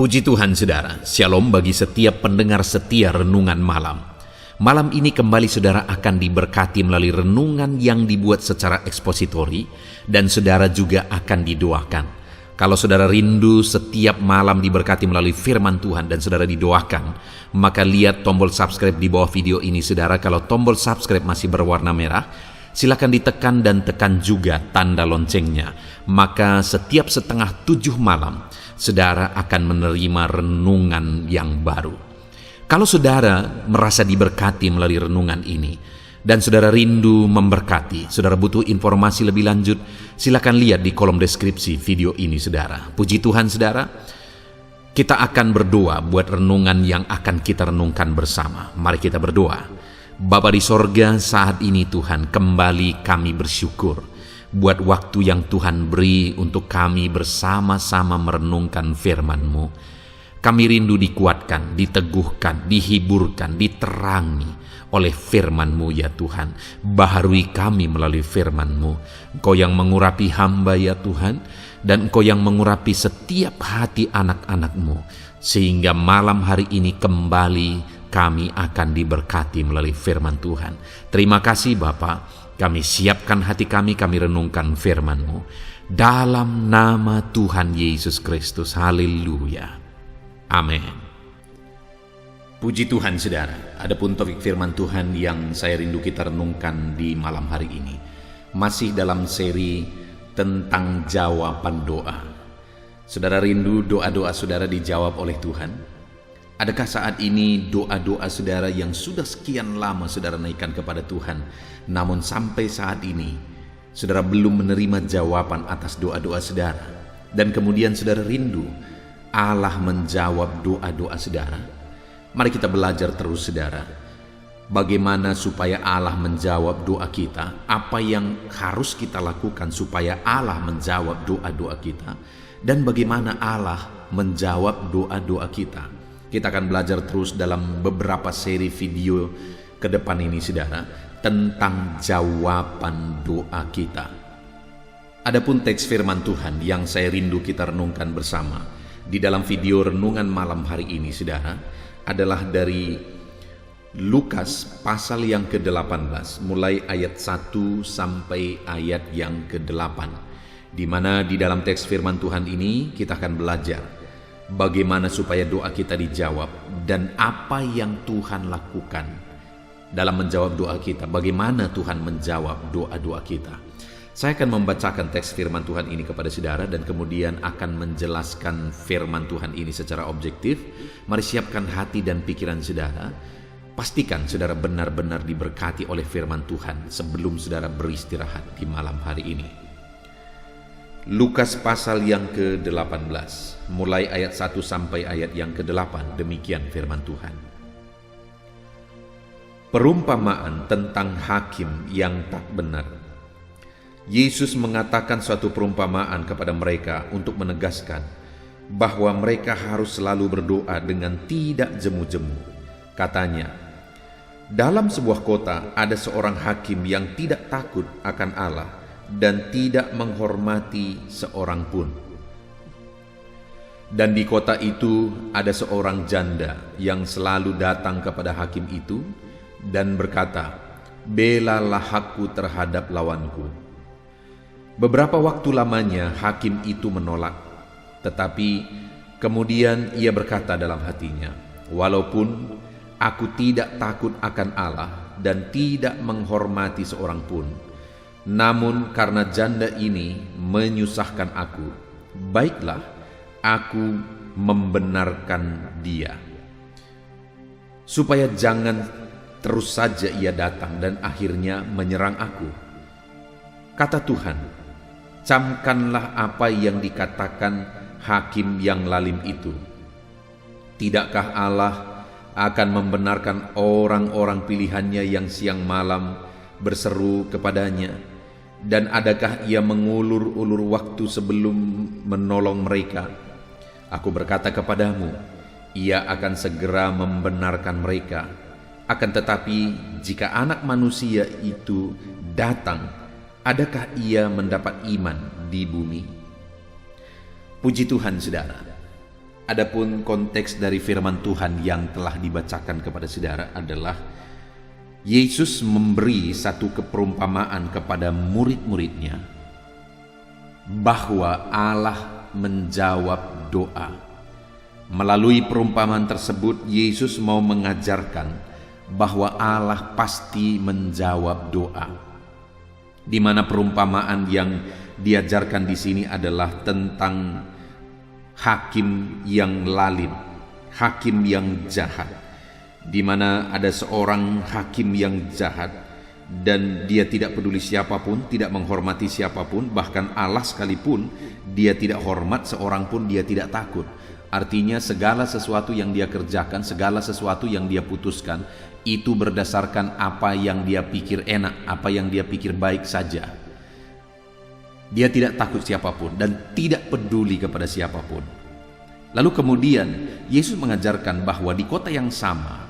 Puji Tuhan saudara, shalom bagi setiap pendengar setia renungan malam. Malam ini kembali saudara akan diberkati melalui renungan yang dibuat secara ekspositori dan saudara juga akan didoakan. Kalau saudara rindu setiap malam diberkati melalui firman Tuhan dan saudara didoakan, maka lihat tombol subscribe di bawah video ini saudara. Kalau tombol subscribe masih berwarna merah, silakan ditekan dan tekan juga tanda loncengnya. Maka setiap 6:30 malam, saudara akan menerima renungan yang baru. Kalau saudara merasa diberkati melalui renungan ini, dan saudara rindu memberkati, saudara butuh informasi lebih lanjut, silakan lihat di kolom deskripsi video ini saudara. Puji Tuhan saudara, kita akan berdoa buat renungan yang akan kita renungkan bersama. Mari kita berdoa. Bapa di sorga, saat ini Tuhan kembali kami bersyukur buat waktu yang Tuhan beri untuk kami bersama-sama merenungkan firman-Mu. Kami rindu dikuatkan, diteguhkan, dihiburkan, diterangi oleh firman-Mu ya Tuhan. Baharui kami melalui firman-Mu. Engkau yang mengurapi hamba ya Tuhan, dan Engkau yang mengurapi setiap hati anak-anak-Mu, sehingga malam hari ini kembali kami akan diberkati melalui firman Tuhan. Terima kasih Bapa. Kami siapkan hati kami renungkan firman-Mu. Dalam nama Tuhan Yesus Kristus. Haleluya. Amin. Puji Tuhan saudara. Adapun topik firman Tuhan yang saya rindu kita renungkan di malam hari ini, masih dalam seri tentang jawaban doa. Saudara rindu doa-doa saudara dijawab oleh Tuhan? Adakah saat ini doa-doa saudara yang sudah sekian lama saudara naikkan kepada Tuhan, namun sampai saat ini saudara belum menerima jawaban atas doa-doa saudara, dan kemudian saudara rindu Allah menjawab doa-doa saudara? Mari kita belajar terus saudara, bagaimana supaya Allah menjawab doa kita, apa yang harus kita lakukan supaya Allah menjawab doa-doa kita, dan bagaimana Allah menjawab doa-doa kita. Kita akan belajar terus dalam beberapa seri video ke depan ini saudara, tentang jawaban doa kita. Adapun teks firman Tuhan yang saya rindu kita renungkan bersama di dalam video renungan malam hari ini saudara, adalah dari Lukas pasal yang ke-18, mulai ayat 1 sampai ayat yang ke-8, di mana di dalam teks firman Tuhan ini kita akan belajar bagaimana supaya doa kita dijawab dan apa yang Tuhan lakukan dalam menjawab doa kita. Bagaimana Tuhan menjawab doa-doa kita. Saya akan membacakan teks firman Tuhan ini kepada saudara dan kemudian akan menjelaskan firman Tuhan ini secara objektif. Mari siapkan hati dan pikiran saudara. Pastikan saudara benar-benar diberkati oleh firman Tuhan sebelum saudara beristirahat di malam hari ini. Lukas pasal yang ke-18, mulai ayat 1 sampai ayat yang ke-8, demikian firman Tuhan. Perumpamaan tentang hakim yang tak benar. Yesus mengatakan suatu perumpamaan kepada mereka untuk menegaskan bahwa mereka harus selalu berdoa dengan tidak jemu-jemu. Katanya, dalam sebuah kota ada seorang hakim yang tidak takut akan Allah dan tidak menghormati seorang pun. Dan di kota itu ada seorang janda yang selalu datang kepada hakim itu dan berkata, "Belalah hakku terhadap lawanku." Beberapa waktu lamanya hakim itu menolak, tetapi kemudian ia berkata dalam hatinya, "Walaupun aku tidak takut akan Allah dan tidak menghormati seorang pun, namun karena janda ini menyusahkan aku, baiklah aku membenarkan dia, supaya jangan terus saja ia datang dan akhirnya menyerang aku." Kata Tuhan, "Camkanlah apa yang dikatakan hakim yang lalim itu. Tidakkah Allah akan membenarkan orang-orang pilihannya yang siang malam berseru kepadanya? Dan adakah ia mengulur-ulur waktu sebelum menolong mereka? Aku berkata kepadamu, ia akan segera membenarkan mereka. Akan tetapi jika Anak Manusia itu datang, adakah ia mendapat iman di bumi?" Puji Tuhan saudara. Adapun konteks dari firman Tuhan yang telah dibacakan kepada saudara adalah Yesus memberi satu keperumpamaan kepada murid-muridnya bahwa Allah menjawab doa. Melalui perumpamaan tersebut, Yesus mau mengajarkan bahwa Allah pasti menjawab doa. Di mana perumpamaan yang diajarkan di sini adalah tentang hakim yang lalim, hakim yang jahat, di mana ada seorang hakim yang jahat dan dia tidak peduli siapapun, tidak menghormati siapapun, bahkan Allah sekalipun dia tidak hormat, seorang pun dia tidak takut. Artinya segala sesuatu yang dia kerjakan, segala sesuatu yang dia putuskan, itu berdasarkan apa yang dia pikir enak, apa yang dia pikir baik saja. Dia tidak takut siapapun dan tidak peduli kepada siapapun. Lalu kemudian Yesus mengajarkan bahwa di kota yang sama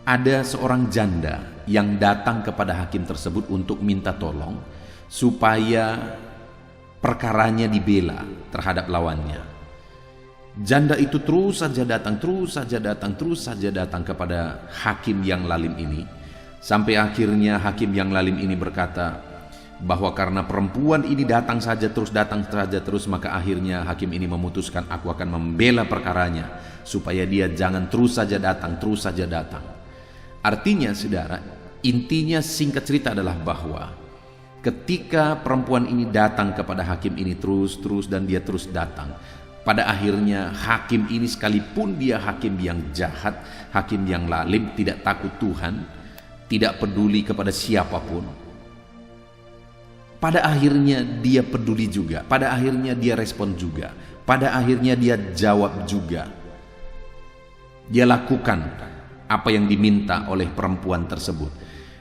ada seorang janda yang datang kepada hakim tersebut untuk minta tolong supaya perkaranya dibela terhadap lawannya. Janda itu terus saja datang kepada hakim yang lalim ini, sampai akhirnya hakim yang lalim ini berkata bahwa karena perempuan ini datang saja terus, maka akhirnya hakim ini memutuskan, aku akan membela perkaranya supaya dia jangan terus saja datang. Artinya saudara, intinya singkat cerita adalah bahwa ketika perempuan ini datang kepada hakim ini terus dan dia terus datang, pada akhirnya hakim ini sekalipun dia hakim yang jahat, hakim yang lalim, tidak takut Tuhan, tidak peduli kepada siapapun, pada akhirnya dia peduli juga, pada akhirnya dia respon juga, pada akhirnya dia jawab juga. Dia lakukan apa yang diminta oleh perempuan tersebut.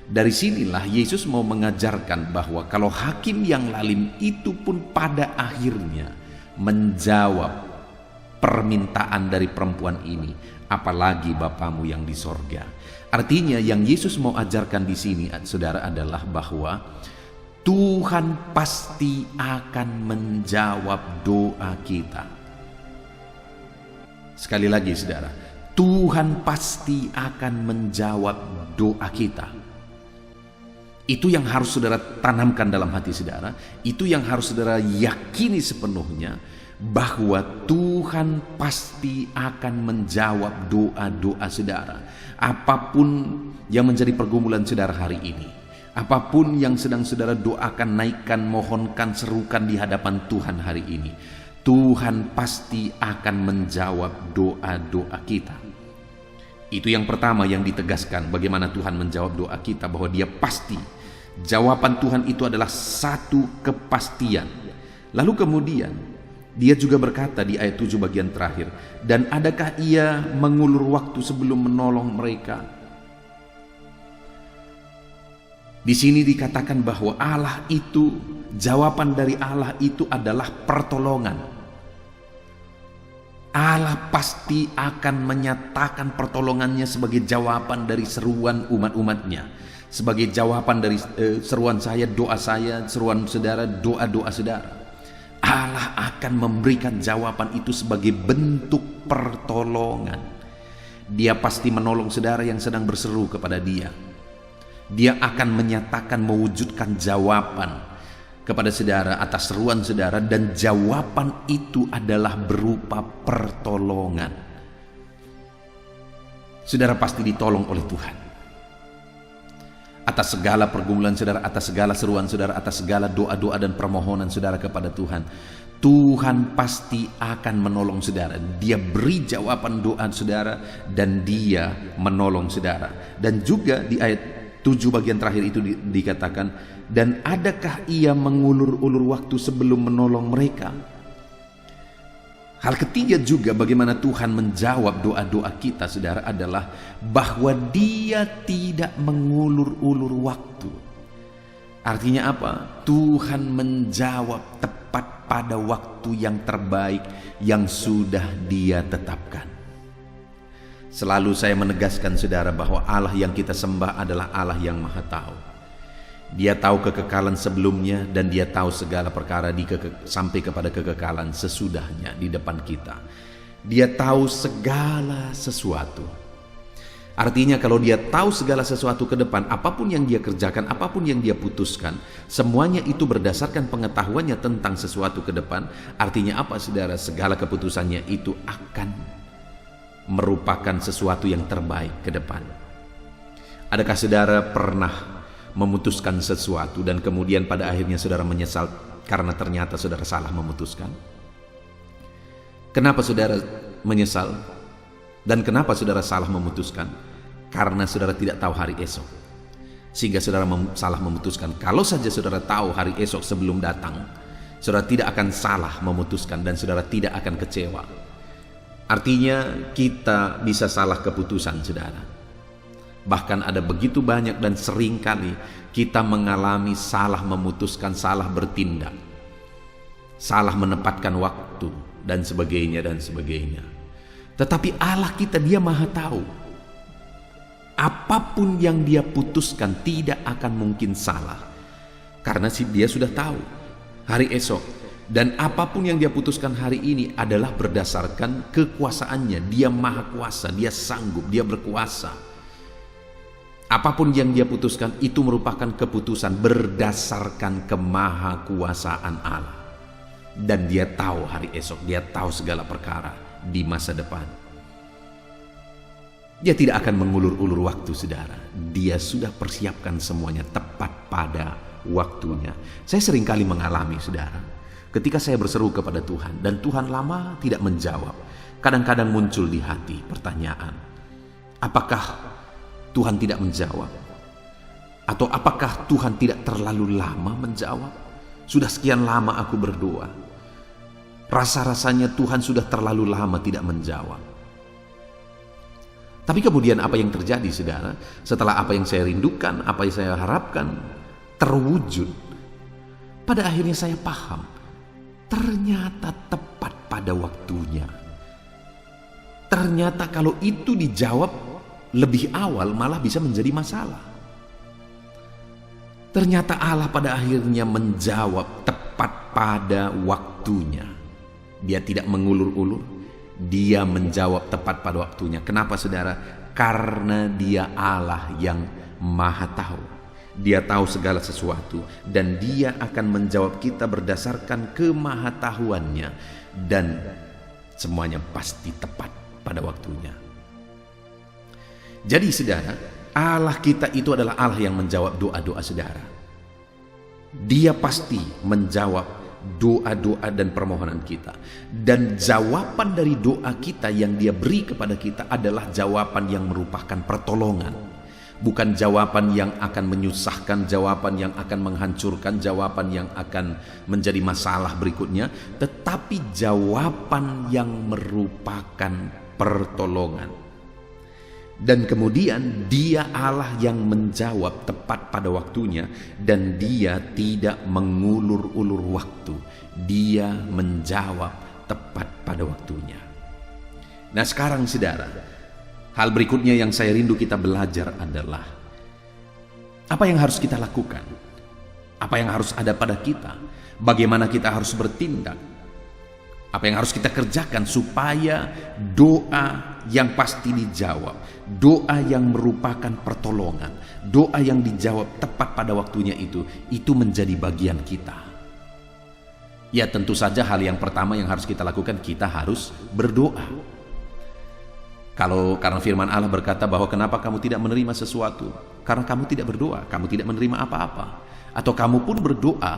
Dari sinilah Yesus mau mengajarkan bahwa kalau hakim yang lalim itu pun pada akhirnya menjawab permintaan dari perempuan ini, apalagi Bapamu yang di sorga. Artinya yang Yesus mau ajarkan di sini, saudara, adalah bahwa Tuhan pasti akan menjawab doa kita. Sekali lagi saudara, Tuhan pasti akan menjawab doa kita. Itu yang harus saudara tanamkan dalam hati saudara. Itu yang harus saudara yakini sepenuhnya, bahwa Tuhan pasti akan menjawab doa-doa saudara. Apapun yang menjadi pergumulan saudara hari ini, apapun yang sedang saudara doakan, naikkan, mohonkan, serukan di hadapan Tuhan hari ini, Tuhan pasti akan menjawab doa-doa kita. Itu yang pertama yang ditegaskan, bagaimana Tuhan menjawab doa kita, bahwa dia pasti. Jawaban Tuhan itu adalah satu kepastian. Lalu kemudian dia juga berkata di ayat 7 bagian terakhir, dan adakah ia mengulur waktu sebelum menolong mereka? Di sini dikatakan bahwa Allah itu, jawaban dari Allah itu adalah pertolongan. Allah pasti akan menyatakan pertolongannya sebagai jawaban dari seruan umat-umatnya, sebagai jawaban dari seruan saya, doa saya, seruan saudara, doa-doa saudara. Allah akan memberikan jawaban itu sebagai bentuk pertolongan. Dia pasti menolong saudara yang sedang berseru kepada dia. Dia akan menyatakan, mewujudkan jawaban kepada saudara atas seruan saudara, dan jawaban itu adalah berupa pertolongan. Saudara pasti ditolong oleh Tuhan atas segala pergumulan saudara, atas segala seruan saudara, atas segala doa-doa dan permohonan saudara kepada Tuhan. Tuhan pasti akan menolong saudara. Dia beri jawaban doa saudara dan dia menolong saudara. Dan juga di ayat 7 bagian terakhir itu dikatakan, dan adakah ia mengulur-ulur waktu sebelum menolong mereka? Hal ketiga juga bagaimana Tuhan menjawab doa-doa kita saudara adalah bahwa dia tidak mengulur-ulur waktu. Artinya apa? Tuhan menjawab tepat pada waktu yang terbaik yang sudah dia tetapkan. Selalu saya menegaskan saudara bahwa Allah yang kita sembah adalah Allah yang Maha Tahu. Dia tahu kekekalan sebelumnya dan dia tahu segala perkara sampai kepada kekekalan sesudahnya di depan kita. Dia tahu segala sesuatu. Artinya kalau dia tahu segala sesuatu ke depan, apapun yang dia kerjakan, apapun yang dia putuskan, semuanya itu berdasarkan pengetahuannya tentang sesuatu ke depan. Artinya apa saudara? Segala keputusannya itu akan merupakan sesuatu yang terbaik ke depan. Adakah saudara pernah memutuskan sesuatu dan kemudian pada akhirnya saudara menyesal karena ternyata saudara salah memutuskan? Kenapa saudara menyesal? Dan kenapa saudara salah memutuskan? Karena saudara tidak tahu hari esok. Sehingga saudara salah memutuskan. Kalau saja saudara tahu hari esok sebelum datang, saudara tidak akan salah memutuskan dan saudara tidak akan kecewa. Artinya kita bisa salah keputusan saudara. Bahkan ada begitu banyak dan sering kali kita mengalami salah memutuskan, salah bertindak, salah menempatkan waktu dan sebagainya dan sebagainya. Tetapi Allah kita, dia maha tahu. Apapun yang dia putuskan tidak akan mungkin salah. Karena dia sudah tahu hari esok. Dan apapun yang dia putuskan hari ini adalah berdasarkan kekuasaannya. Dia maha kuasa, dia sanggup, dia berkuasa. Apapun yang dia putuskan itu merupakan keputusan berdasarkan kemahakuasaan Allah. Dan dia tahu hari esok, dia tahu segala perkara di masa depan. Dia tidak akan mengulur-ulur waktu saudara. Dia sudah persiapkan semuanya tepat pada waktunya. Saya seringkali mengalami saudara, ketika saya berseru kepada Tuhan dan Tuhan lama tidak menjawab, kadang-kadang muncul di hati pertanyaan, apakah Tuhan tidak menjawab? Atau apakah Tuhan tidak terlalu lama menjawab? Sudah sekian lama aku berdoa, rasa-rasanya Tuhan sudah terlalu lama tidak menjawab. Tapi kemudian apa yang terjadi saudara? Setelah apa yang saya rindukan, apa yang saya harapkan terwujud, pada akhirnya saya paham, ternyata tepat pada waktunya. Ternyata kalau itu dijawab lebih awal malah bisa menjadi masalah. Ternyata Allah pada akhirnya menjawab tepat pada waktunya. Dia tidak mengulur-ulur. Dia menjawab tepat pada waktunya. Kenapa saudara? Karena dia Allah yang maha tahu. Dia tahu segala sesuatu. Dan dia akan menjawab kita berdasarkan kemahatahuannya. Dan semuanya pasti tepat pada waktunya. Jadi saudara, Allah kita itu adalah Allah yang menjawab doa-doa saudara. Dia pasti menjawab doa-doa dan permohonan kita. Dan jawaban dari doa kita yang dia beri kepada kita adalah jawaban yang merupakan pertolongan. Bukan jawaban yang akan menyusahkan, jawaban yang akan menghancurkan, jawaban yang akan menjadi masalah berikutnya, tetapi jawaban yang merupakan pertolongan. Dan kemudian dia Allah yang menjawab tepat pada waktunya. Dan dia tidak mengulur-ulur waktu. Dia menjawab tepat pada waktunya. Nah sekarang saudara, hal berikutnya yang saya rindu kita belajar adalah apa yang harus kita lakukan? Apa yang harus ada pada kita? Bagaimana kita harus bertindak? Apa yang harus kita kerjakan supaya doa yang pasti dijawab, doa yang merupakan pertolongan, doa yang dijawab tepat pada waktunya itu menjadi bagian kita. Ya tentu saja hal yang pertama yang harus kita lakukan, kita harus berdoa. Karena firman Allah berkata bahwa kenapa kamu tidak menerima sesuatu? Karena kamu tidak berdoa, kamu tidak menerima apa-apa. Atau kamu pun berdoa,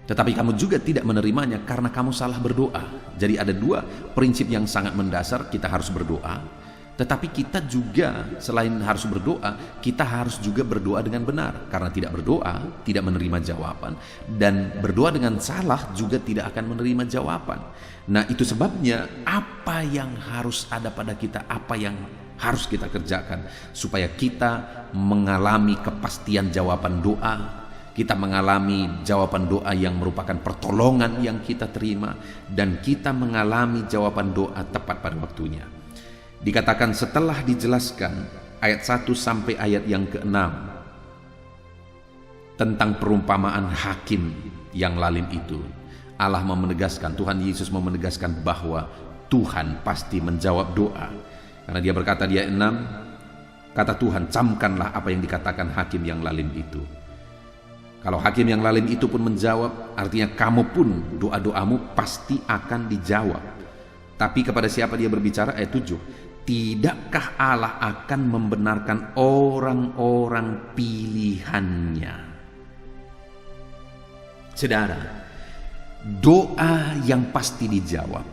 tetapi kamu juga tidak menerimanya karena kamu salah berdoa. Jadi ada dua prinsip yang sangat mendasar, kita harus berdoa. Tetapi kita juga selain harus berdoa, kita harus juga berdoa dengan benar. Karena tidak berdoa, tidak menerima jawaban. Dan berdoa dengan salah juga tidak akan menerima jawaban. Nah itu sebabnya apa yang harus ada pada kita, apa yang harus kita kerjakan supaya kita mengalami kepastian jawaban doa. Kita mengalami jawaban doa yang merupakan pertolongan yang kita terima. Dan kita mengalami jawaban doa tepat pada waktunya. Dikatakan setelah dijelaskan ayat 1 sampai ayat yang ke-6 tentang perumpamaan hakim yang lalim itu, Allah menegaskan, Tuhan Yesus menegaskan bahwa Tuhan pasti menjawab doa. Karena dia berkata di ayat 6, kata Tuhan, camkanlah apa yang dikatakan hakim yang lalim itu. Kalau hakim yang lalim itu pun menjawab, artinya kamu pun doa-doamu pasti akan dijawab. Tapi kepada siapa dia berbicara? Ayat 7, tidakkah Allah akan membenarkan orang-orang pilihannya? Saudara, doa yang pasti dijawab,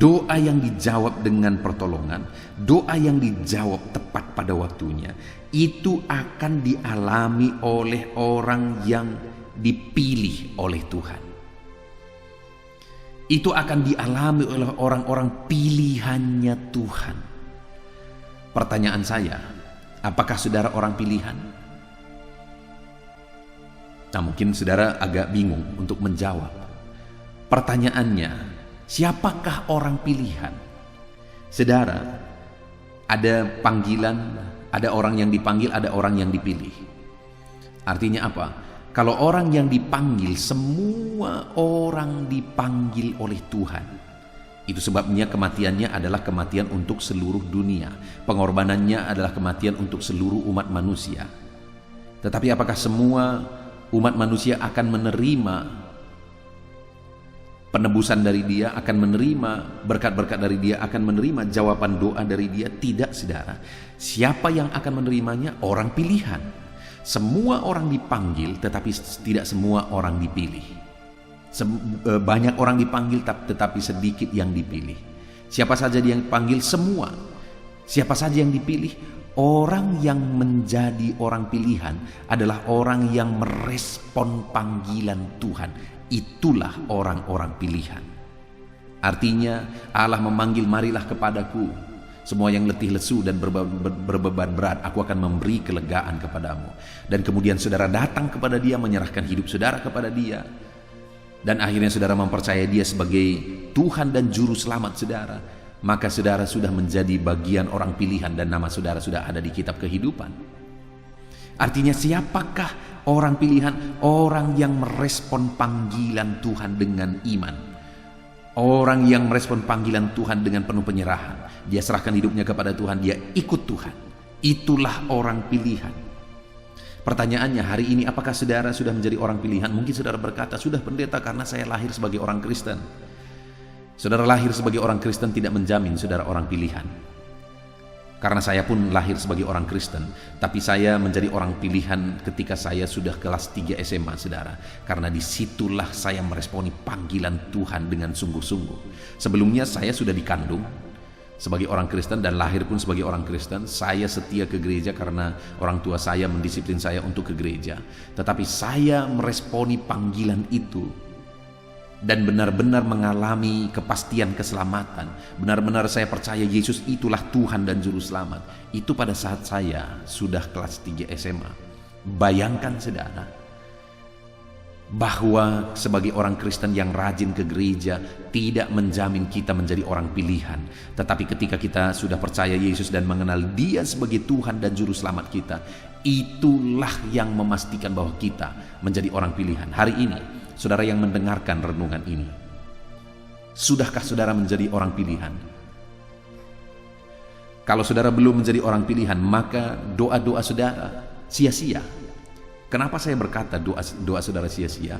doa yang dijawab dengan pertolongan, doa yang dijawab tepat pada waktunya, itu akan dialami oleh orang yang dipilih oleh Tuhan. Itu akan dialami oleh orang-orang pilihannya Tuhan. Pertanyaan saya, apakah saudara orang pilihan? Nah, mungkin saudara agak bingung untuk menjawab. Pertanyaannya, siapakah orang pilihan? Saudara, ada panggilan, ada orang yang dipanggil, ada orang yang dipilih. Artinya apa? Kalau orang yang dipanggil, semua orang dipanggil oleh Tuhan. Itu sebabnya kematiannya adalah kematian untuk seluruh dunia. Pengorbanannya adalah kematian untuk seluruh umat manusia. Tetapi apakah semua umat manusia akan menerima penebusan dari dia, akan menerima berkat-berkat dari dia, akan menerima jawaban doa dari dia? Tidak, saudara. Siapa yang akan menerimanya? Orang pilihan. Semua orang dipanggil, tetapi tidak semua orang dipilih. Banyak orang dipanggil, tetapi sedikit yang dipilih. Siapa saja yang dipanggil? Semua. Siapa saja yang dipilih? Orang yang menjadi orang pilihan adalah orang yang merespon panggilan Tuhan. Itulah orang-orang pilihan. Artinya Allah memanggil, marilah kepadaku semua yang letih lesu dan berbeban berat, aku akan memberi kelegaan kepadamu. Dan kemudian saudara datang kepada dia, menyerahkan hidup saudara kepada dia, dan akhirnya saudara mempercayai dia sebagai Tuhan dan Juru Selamat saudara. Maka saudara sudah menjadi bagian orang pilihan dan nama saudara sudah ada di kitab kehidupan. Artinya siapakah orang pilihan? Orang yang merespon panggilan Tuhan dengan iman. Orang yang merespon panggilan Tuhan dengan penuh penyerahan. Dia serahkan hidupnya kepada Tuhan, dia ikut Tuhan. Itulah orang pilihan. Pertanyaannya hari ini, apakah saudara sudah menjadi orang pilihan? Mungkin saudara berkata, sudah pendeta, karena saya lahir sebagai orang Kristen. Saudara lahir sebagai orang Kristen tidak menjamin saudara orang pilihan. Karena saya pun lahir sebagai orang Kristen, tapi saya menjadi orang pilihan ketika saya sudah kelas 3 SMA, saudara. Karena disitulah saya meresponi panggilan Tuhan dengan sungguh-sungguh. Sebelumnya saya sudah dikandung sebagai orang Kristen dan lahir pun sebagai orang Kristen. Saya setia ke gereja karena orang tua saya mendisiplin saya untuk ke gereja. Tetapi saya meresponi panggilan itu dan benar-benar mengalami kepastian keselamatan. Benar-benar saya percaya Yesus itulah Tuhan dan Juru Selamat. Itu pada saat saya sudah kelas 3 SMA. Bayangkan saudara, bahwa sebagai orang Kristen yang rajin ke gereja tidak menjamin kita menjadi orang pilihan. Tetapi ketika kita sudah percaya Yesus dan mengenal Dia sebagai Tuhan dan Juru Selamat kita, itulah yang memastikan bahwa kita menjadi orang pilihan. Hari ini saudara yang mendengarkan renungan ini, sudahkah saudara menjadi orang pilihan? Kalau saudara belum menjadi orang pilihan, maka doa-doa saudara sia-sia. Kenapa saya berkata doa saudara sia-sia?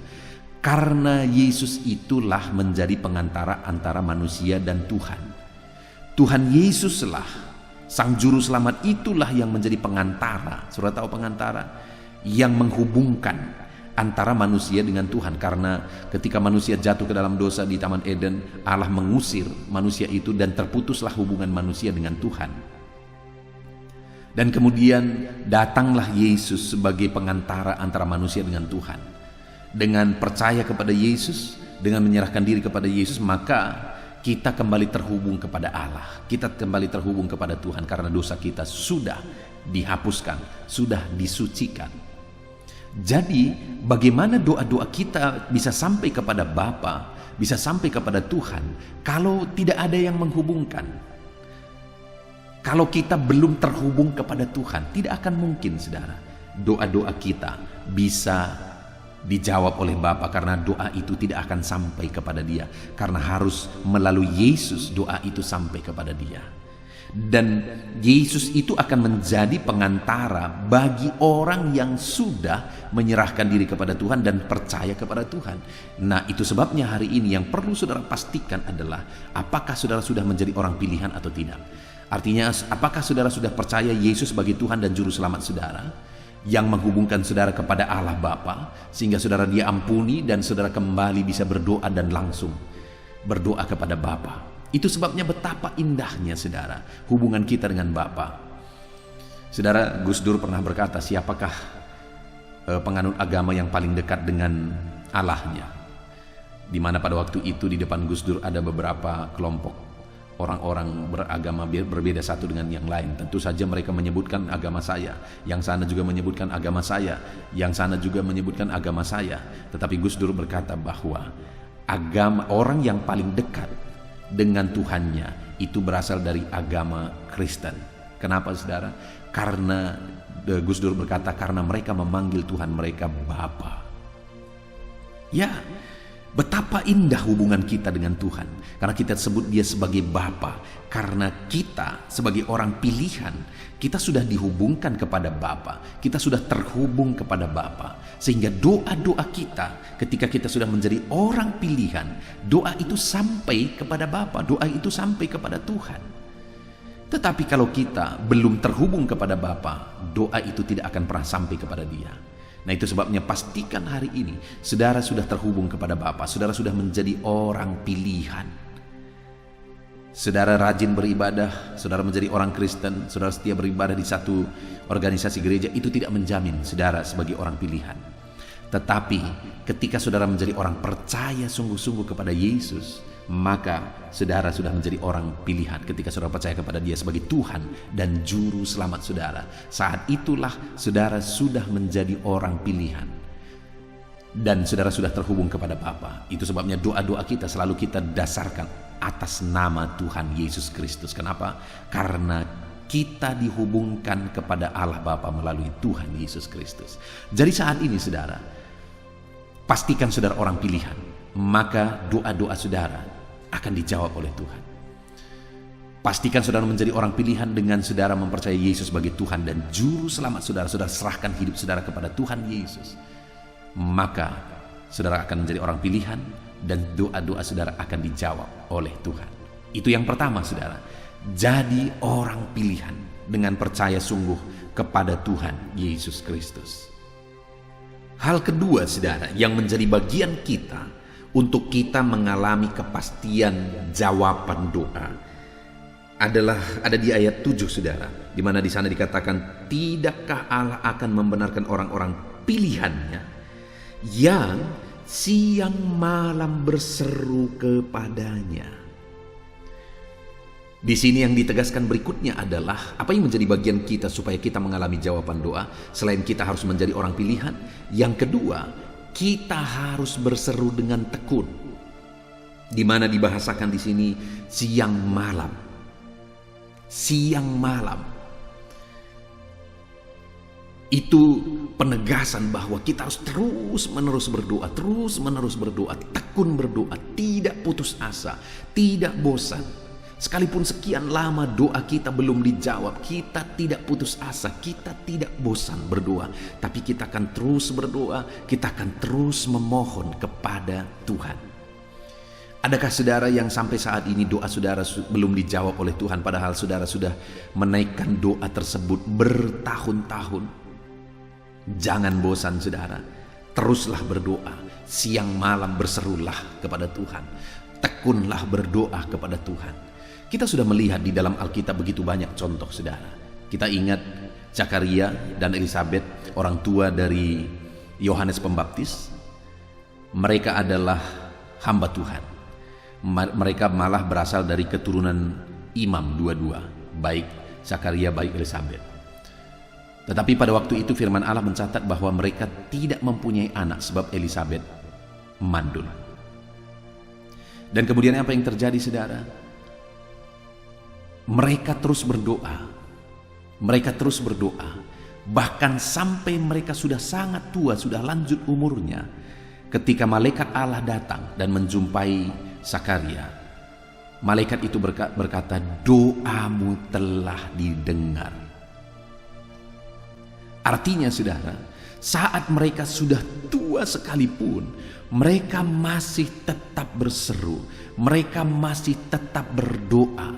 Karena Yesus itulah menjadi pengantara antara manusia dan Tuhan. Tuhan Yesuslah Sang Juru Selamat, itulah yang menjadi pengantara. Saudara tahu pengantara? Yang menghubungkan antara manusia dengan Tuhan. Karena ketika manusia jatuh ke dalam dosa di Taman Eden, Allah mengusir manusia itu dan terputuslah hubungan manusia dengan Tuhan. Dan kemudian datanglah Yesus sebagai pengantara antara manusia dengan Tuhan. Dengan percaya kepada Yesus, dengan menyerahkan diri kepada Yesus, maka kita kembali terhubung kepada Allah. Kita kembali terhubung kepada Tuhan karena dosa kita sudah dihapuskan, sudah disucikan. Jadi bagaimana doa-doa kita bisa sampai kepada Bapa, bisa sampai kepada Tuhan, kalau tidak ada yang menghubungkan? Kalau kita belum terhubung kepada Tuhan, tidak akan mungkin saudara doa-doa kita bisa dijawab oleh Bapa, karena doa itu tidak akan sampai kepada dia, karena harus melalui Yesus doa itu sampai kepada dia. Dan Yesus itu akan menjadi pengantara bagi orang yang sudah menyerahkan diri kepada Tuhan dan percaya kepada Tuhan. Nah, itu sebabnya hari ini yang perlu saudara pastikan adalah apakah saudara sudah menjadi orang pilihan atau tidak. Artinya, apakah saudara sudah percaya Yesus sebagai Tuhan dan Juru Selamat saudara, yang menghubungkan saudara kepada Allah Bapa, sehingga saudara diampuni dan saudara kembali bisa berdoa dan langsung berdoa kepada Bapa. Itu sebabnya betapa indahnya saudara hubungan kita dengan Bapa. Saudara, Gus Dur pernah berkata, siapakah penganut agama yang paling dekat dengan Allahnya? Di mana pada waktu itu di depan Gus Dur ada beberapa kelompok orang-orang beragama berbeda satu dengan yang lain. Tentu saja mereka menyebutkan agama saya, yang sana juga menyebutkan agama saya, yang sana juga menyebutkan agama saya. Tetapi Gus Dur berkata bahwa agama orang yang paling dekat dengan Tuhannya itu berasal dari agama Kristen. Kenapa saudara? Karena Gus Dur berkata, karena mereka memanggil Tuhan mereka Bapa. Ya, betapa indah hubungan kita dengan Tuhan, karena kita sebut dia sebagai Bapa. Karena kita sebagai orang pilihan, kita sudah dihubungkan kepada Bapa, kita sudah terhubung kepada Bapa, sehingga doa-doa kita ketika kita sudah menjadi orang pilihan, doa itu sampai kepada Bapa, doa itu sampai kepada Tuhan. Tetapi kalau kita belum terhubung kepada Bapa, doa itu tidak akan pernah sampai kepada Dia. Nah, itu sebabnya pastikan hari ini saudara sudah terhubung kepada Bapa, saudara sudah menjadi orang pilihan. Saudara rajin beribadah, saudara menjadi orang Kristen, saudara setia beribadah di satu organisasi gereja, itu tidak menjamin saudara sebagai orang pilihan. Tetapi ketika saudara menjadi orang percaya sungguh-sungguh kepada Yesus, maka saudara sudah menjadi orang pilihan. Ketika saudara percaya kepada Dia sebagai Tuhan dan Juru Selamat saudara, saat itulah saudara sudah menjadi orang pilihan. Dan saudara sudah terhubung kepada Bapa. Itu sebabnya doa-doa kita selalu kita dasarkan atas nama Tuhan Yesus Kristus. Kenapa? Karena kita dihubungkan kepada Allah Bapa melalui Tuhan Yesus Kristus. Jadi saat ini saudara, pastikan saudara orang pilihan, maka doa-doa saudara akan dijawab oleh Tuhan. Pastikan saudara menjadi orang pilihan dengan saudara mempercayai Yesus sebagai Tuhan dan Juru Selamat saudara. Saudara serahkan hidup saudara kepada Tuhan Yesus, maka saudara akan menjadi orang pilihan dan doa-doa saudara akan dijawab oleh Tuhan. Itu yang pertama saudara, jadi orang pilihan dengan percaya sungguh kepada Tuhan Yesus Kristus. Hal kedua saudara yang menjadi bagian kita untuk kita mengalami kepastian jawaban doa adalah ada di ayat 7 saudara, di mana di sana dikatakan, tidakkah Allah akan membenarkan orang-orang pilihannya yang siang malam berseru kepadanya. Di sini yang ditegaskan berikutnya adalah apa yang menjadi bagian kita supaya kita mengalami jawaban doa. Selain kita harus menjadi orang pilihan, yang kedua, kita harus berseru dengan tekun. Di mana dibahasakan di sini siang malam. Siang malam. Itu penegasan bahwa kita harus terus-menerus berdoa, tekun berdoa, tidak putus asa, tidak bosan. Sekalipun sekian lama doa kita belum dijawab, kita tidak putus asa, kita tidak bosan berdoa. Tapi kita akan terus berdoa, kita akan terus memohon kepada Tuhan. Adakah saudara yang sampai saat ini doa saudara belum dijawab oleh Tuhan, padahal saudara sudah menaikkan doa tersebut bertahun-tahun? Jangan bosan saudara, teruslah berdoa, siang malam berserulah kepada Tuhan, tekunlah berdoa kepada Tuhan. Kita sudah melihat di dalam Alkitab begitu banyak contoh saudara. Kita ingat Zakaria dan Elisabet, orang tua dari Yohanes Pembaptis. Mereka adalah hamba Tuhan. Mereka malah berasal dari keturunan imam dua-dua, baik Zakaria baik Elisabet. Tetapi pada waktu itu firman Allah mencatat bahwa mereka tidak mempunyai anak sebab Elisabet mandul. Dan kemudian apa yang terjadi saudara? Mereka terus berdoa. Bahkan sampai mereka sudah sangat tua, sudah lanjut umurnya, ketika malaikat Allah datang dan menjumpai Zakaria, malaikat itu berkata, doamu telah didengar. Artinya saudara, saat mereka sudah tua sekalipun, mereka masih tetap berseru, mereka masih tetap berdoa,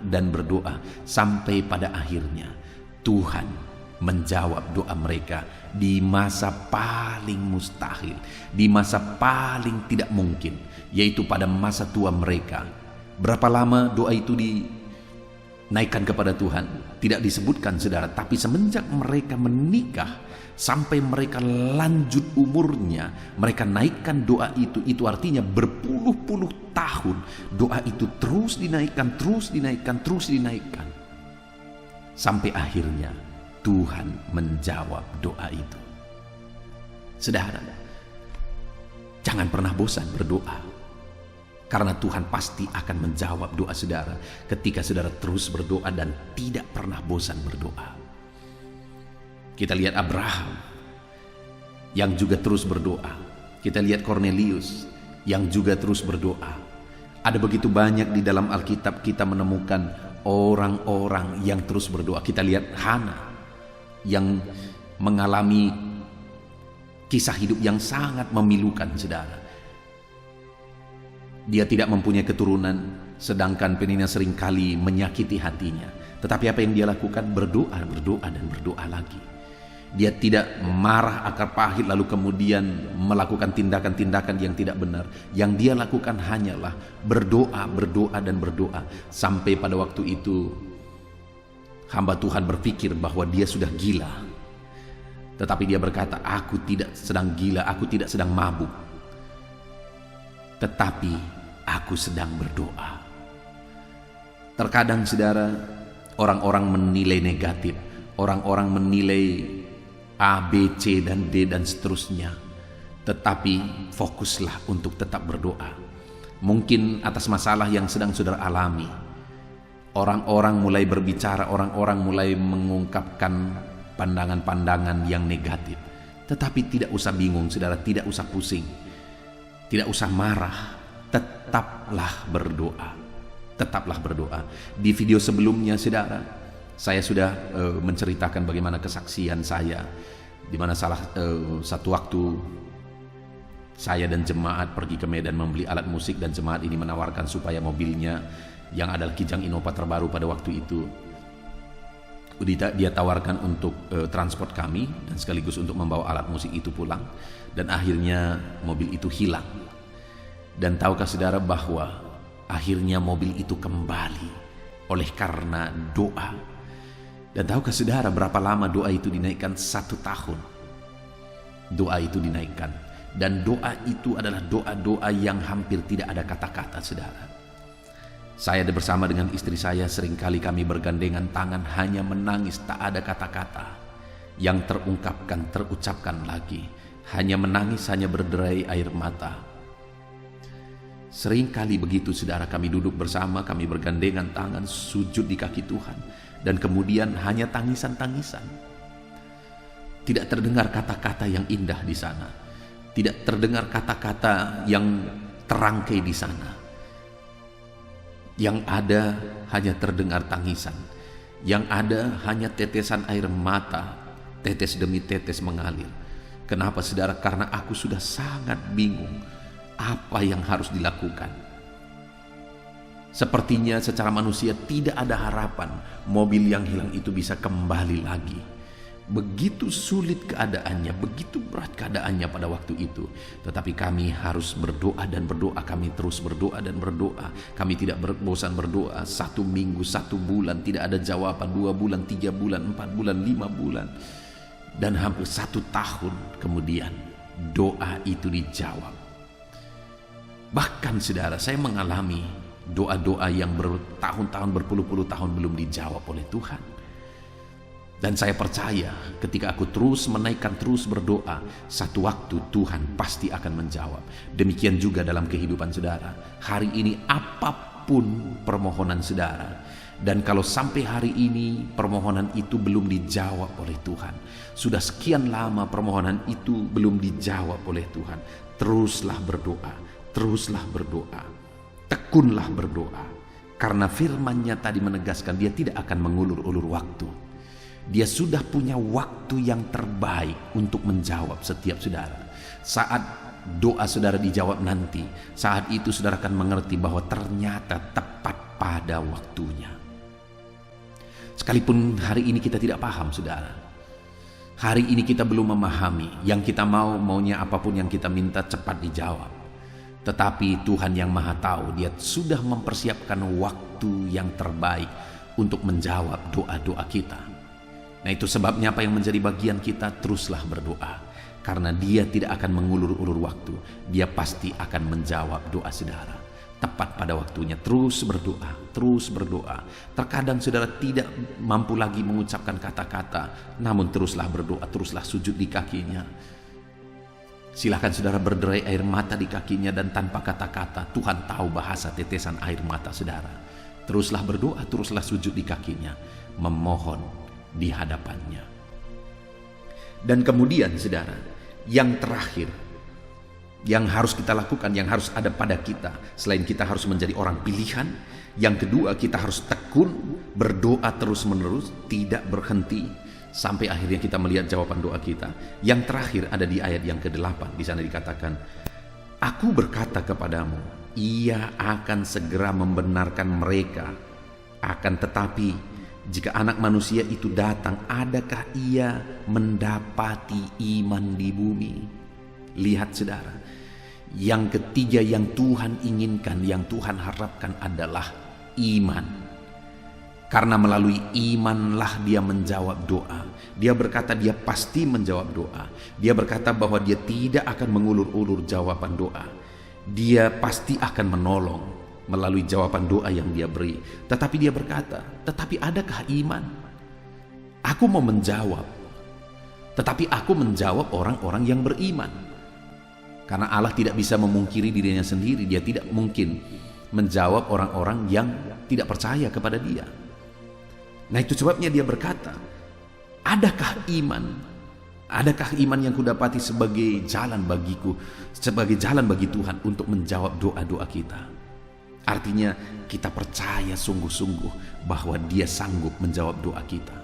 dan berdoa, sampai pada akhirnya Tuhan menjawab doa mereka di masa paling mustahil, di masa paling tidak mungkin, yaitu pada masa tua mereka. Berapa lama doa itu dinaikkan kepada Tuhan tidak disebutkan saudara, tapi semenjak mereka menikah sampai mereka lanjut umurnya, mereka naikkan doa itu artinya berpuluh-puluh tahun doa itu terus dinaikkan, terus dinaikkan, terus dinaikkan, sampai akhirnya Tuhan menjawab doa itu. Saudara, jangan pernah bosan berdoa, karena Tuhan pasti akan menjawab doa saudara ketika saudara terus berdoa dan tidak pernah bosan berdoa. Kita lihat Abraham yang juga terus berdoa. Kita lihat Cornelius yang juga terus berdoa. Ada begitu banyak di dalam Alkitab kita menemukan orang-orang yang terus berdoa. Kita lihat Hana yang mengalami kisah hidup yang sangat memilukan saudara. Dia tidak mempunyai keturunan, sedangkan Penina seringkali menyakiti hatinya. Tetapi apa yang dia lakukan? Berdoa, dan berdoa lagi. Dia tidak marah akar pahit lalu kemudian melakukan tindakan-tindakan yang tidak benar. Yang dia lakukan hanyalah berdoa, dan berdoa. Sampai pada waktu itu hamba Tuhan berpikir bahwa dia sudah gila. Tetapi dia berkata, aku tidak sedang gila, aku tidak sedang mabuk, tetapi aku sedang berdoa. Terkadang saudara, orang-orang menilai negatif, orang-orang menilai A, B, C, dan D, dan seterusnya. Tetapi fokuslah untuk tetap berdoa. Mungkin atas masalah yang sedang saudara alami, orang-orang mulai berbicara, orang-orang mulai mengungkapkan pandangan-pandangan yang negatif. Tetapi tidak usah bingung saudara, tidak usah pusing, tidak usah marah. Tetaplah berdoa, tetaplah berdoa. Di video sebelumnya saudara, saya sudah menceritakan bagaimana kesaksian saya, di mana satu waktu saya dan jemaat pergi ke Medan membeli alat musik, dan jemaat ini menawarkan supaya mobilnya yang adalah Kijang Innova terbaru pada waktu itu dia tawarkan untuk transport kami dan sekaligus untuk membawa alat musik itu pulang. Dan akhirnya mobil itu hilang. Dan tahukah saudara bahwa akhirnya mobil itu kembali oleh karena doa. Dan tahukah saudara berapa lama doa itu dinaikkan? 1 tahun doa itu dinaikkan. Dan doa itu adalah doa-doa yang hampir tidak ada kata-kata saudara. Saya bersama dengan istri saya seringkali kami bergandengan tangan hanya menangis, tak ada kata-kata yang terucapkan lagi. Hanya menangis, hanya berderai air mata. Seringkali begitu saudara, kami duduk bersama, kami bergandengan tangan, sujud di kaki Tuhan, dan kemudian hanya tangisan-tangisan. Tidak terdengar kata-kata yang indah di sana, tidak terdengar kata-kata yang terangkai di sana. Yang ada hanya terdengar tangisan, yang ada hanya tetesan air mata, tetes demi tetes mengalir. Kenapa saudara? Karena aku sudah sangat bingung apa yang harus dilakukan. Sepertinya secara manusia tidak ada harapan mobil yang hilang itu bisa kembali lagi. Begitu sulit keadaannya, begitu berat keadaannya pada waktu itu. Tetapi kami harus berdoa dan berdoa. Kami terus berdoa dan berdoa. Kami tidak bosan berdoa. 1 minggu, 1 bulan tidak ada jawaban, 2 bulan, 3 bulan, 4 bulan, 5 bulan, dan hampir 1 tahun kemudian doa itu dijawab. Bahkan saudara, saya mengalami doa-doa yang bertahun-tahun, berpuluh-puluh tahun belum dijawab oleh Tuhan. Dan saya percaya ketika aku terus menaikkan, terus berdoa, satu waktu Tuhan pasti akan menjawab. Demikian juga dalam kehidupan saudara. Hari ini apapun permohonan saudara, Dan kalau sampai hari ini permohonan itu belum dijawab oleh Tuhan, sudah sekian lama permohonan itu belum dijawab oleh Tuhan, teruslah berdoa, teruslah berdoa, tekunlah berdoa. Karena firman-Nya tadi menegaskan dia tidak akan mengulur-ulur waktu. Dia sudah punya waktu yang terbaik untuk menjawab setiap saudara. Saat doa saudara dijawab nanti, saat itu saudara akan mengerti bahwa ternyata tepat pada waktunya. Sekalipun hari ini kita tidak paham saudara, hari ini kita belum memahami, yang kita maunya apapun yang kita minta cepat dijawab. Tetapi Tuhan yang Maha Tahu, Dia sudah mempersiapkan waktu yang terbaik untuk menjawab doa-doa kita. Nah, itu sebabnya apa yang menjadi bagian kita, teruslah berdoa. Karena Dia tidak akan mengulur-ulur waktu, Dia pasti akan menjawab doa saudara tepat pada waktunya. Terus berdoa, terus berdoa. Terkadang saudara tidak mampu lagi mengucapkan kata-kata, namun teruslah berdoa, teruslah sujud di kakinya. Silahkan saudara berderai air mata di kakinya, dan tanpa kata-kata Tuhan tahu bahasa tetesan air mata saudara. Teruslah berdoa, teruslah sujud di kakinya, memohon di hadapannya. Dan kemudian saudara, yang terakhir yang harus kita lakukan, yang harus ada pada kita, selain kita harus menjadi orang pilihan, yang kedua kita harus tekun berdoa terus-menerus, tidak berhenti sampai akhirnya kita melihat jawaban doa kita. Yang terakhir ada di ayat yang ke-8, di sana dikatakan, "Aku berkata kepadamu, Ia akan segera membenarkan mereka. Akan tetapi jika Anak Manusia itu datang, adakah Ia mendapati iman di bumi?" Lihat saudara, yang ketiga yang Tuhan inginkan, yang Tuhan harapkan adalah iman. Karena melalui imanlah Dia menjawab doa. Dia berkata Dia pasti menjawab doa. Dia berkata bahwa Dia tidak akan mengulur-ulur jawaban doa. Dia pasti akan menolong melalui jawaban doa yang Dia beri. Tetapi Dia berkata, tetapi adakah iman? Aku mau menjawab, tetapi aku menjawab orang-orang yang beriman. Karena Allah tidak bisa memungkiri dirinya sendiri. Dia tidak mungkin menjawab orang-orang yang tidak percaya kepada Dia. Nah, itu sebabnya Dia berkata, adakah iman? Adakah iman yang kudapati sebagai jalan bagiku, sebagai jalan bagi Tuhan untuk menjawab doa-doa kita? Artinya kita percaya sungguh-sungguh bahwa Dia sanggup menjawab doa kita.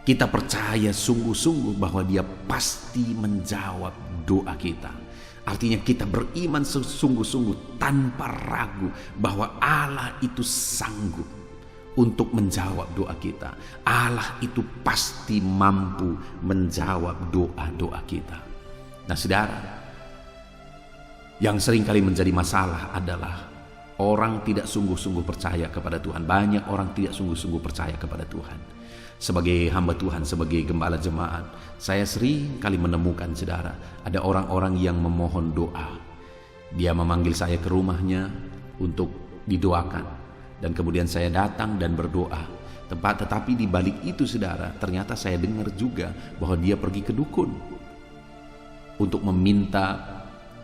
Kita percaya sungguh-sungguh bahwa Dia pasti menjawab doa kita. Artinya kita beriman sungguh-sungguh tanpa ragu bahwa Allah itu sanggup untuk menjawab doa kita. Allah itu pasti mampu menjawab doa-doa kita. Nah saudara, yang seringkali menjadi masalah adalah orang tidak sungguh-sungguh percaya kepada Tuhan. Banyak orang tidak sungguh-sungguh percaya kepada Tuhan. Sebagai hamba Tuhan, sebagai gembala jemaat, saya sering kali menemukan saudara, ada orang-orang yang memohon doa. Dia memanggil saya ke rumahnya untuk didoakan, dan kemudian saya datang dan berdoa. Tetapi di balik itu saudara, ternyata saya dengar juga bahwa dia pergi ke dukun untuk meminta,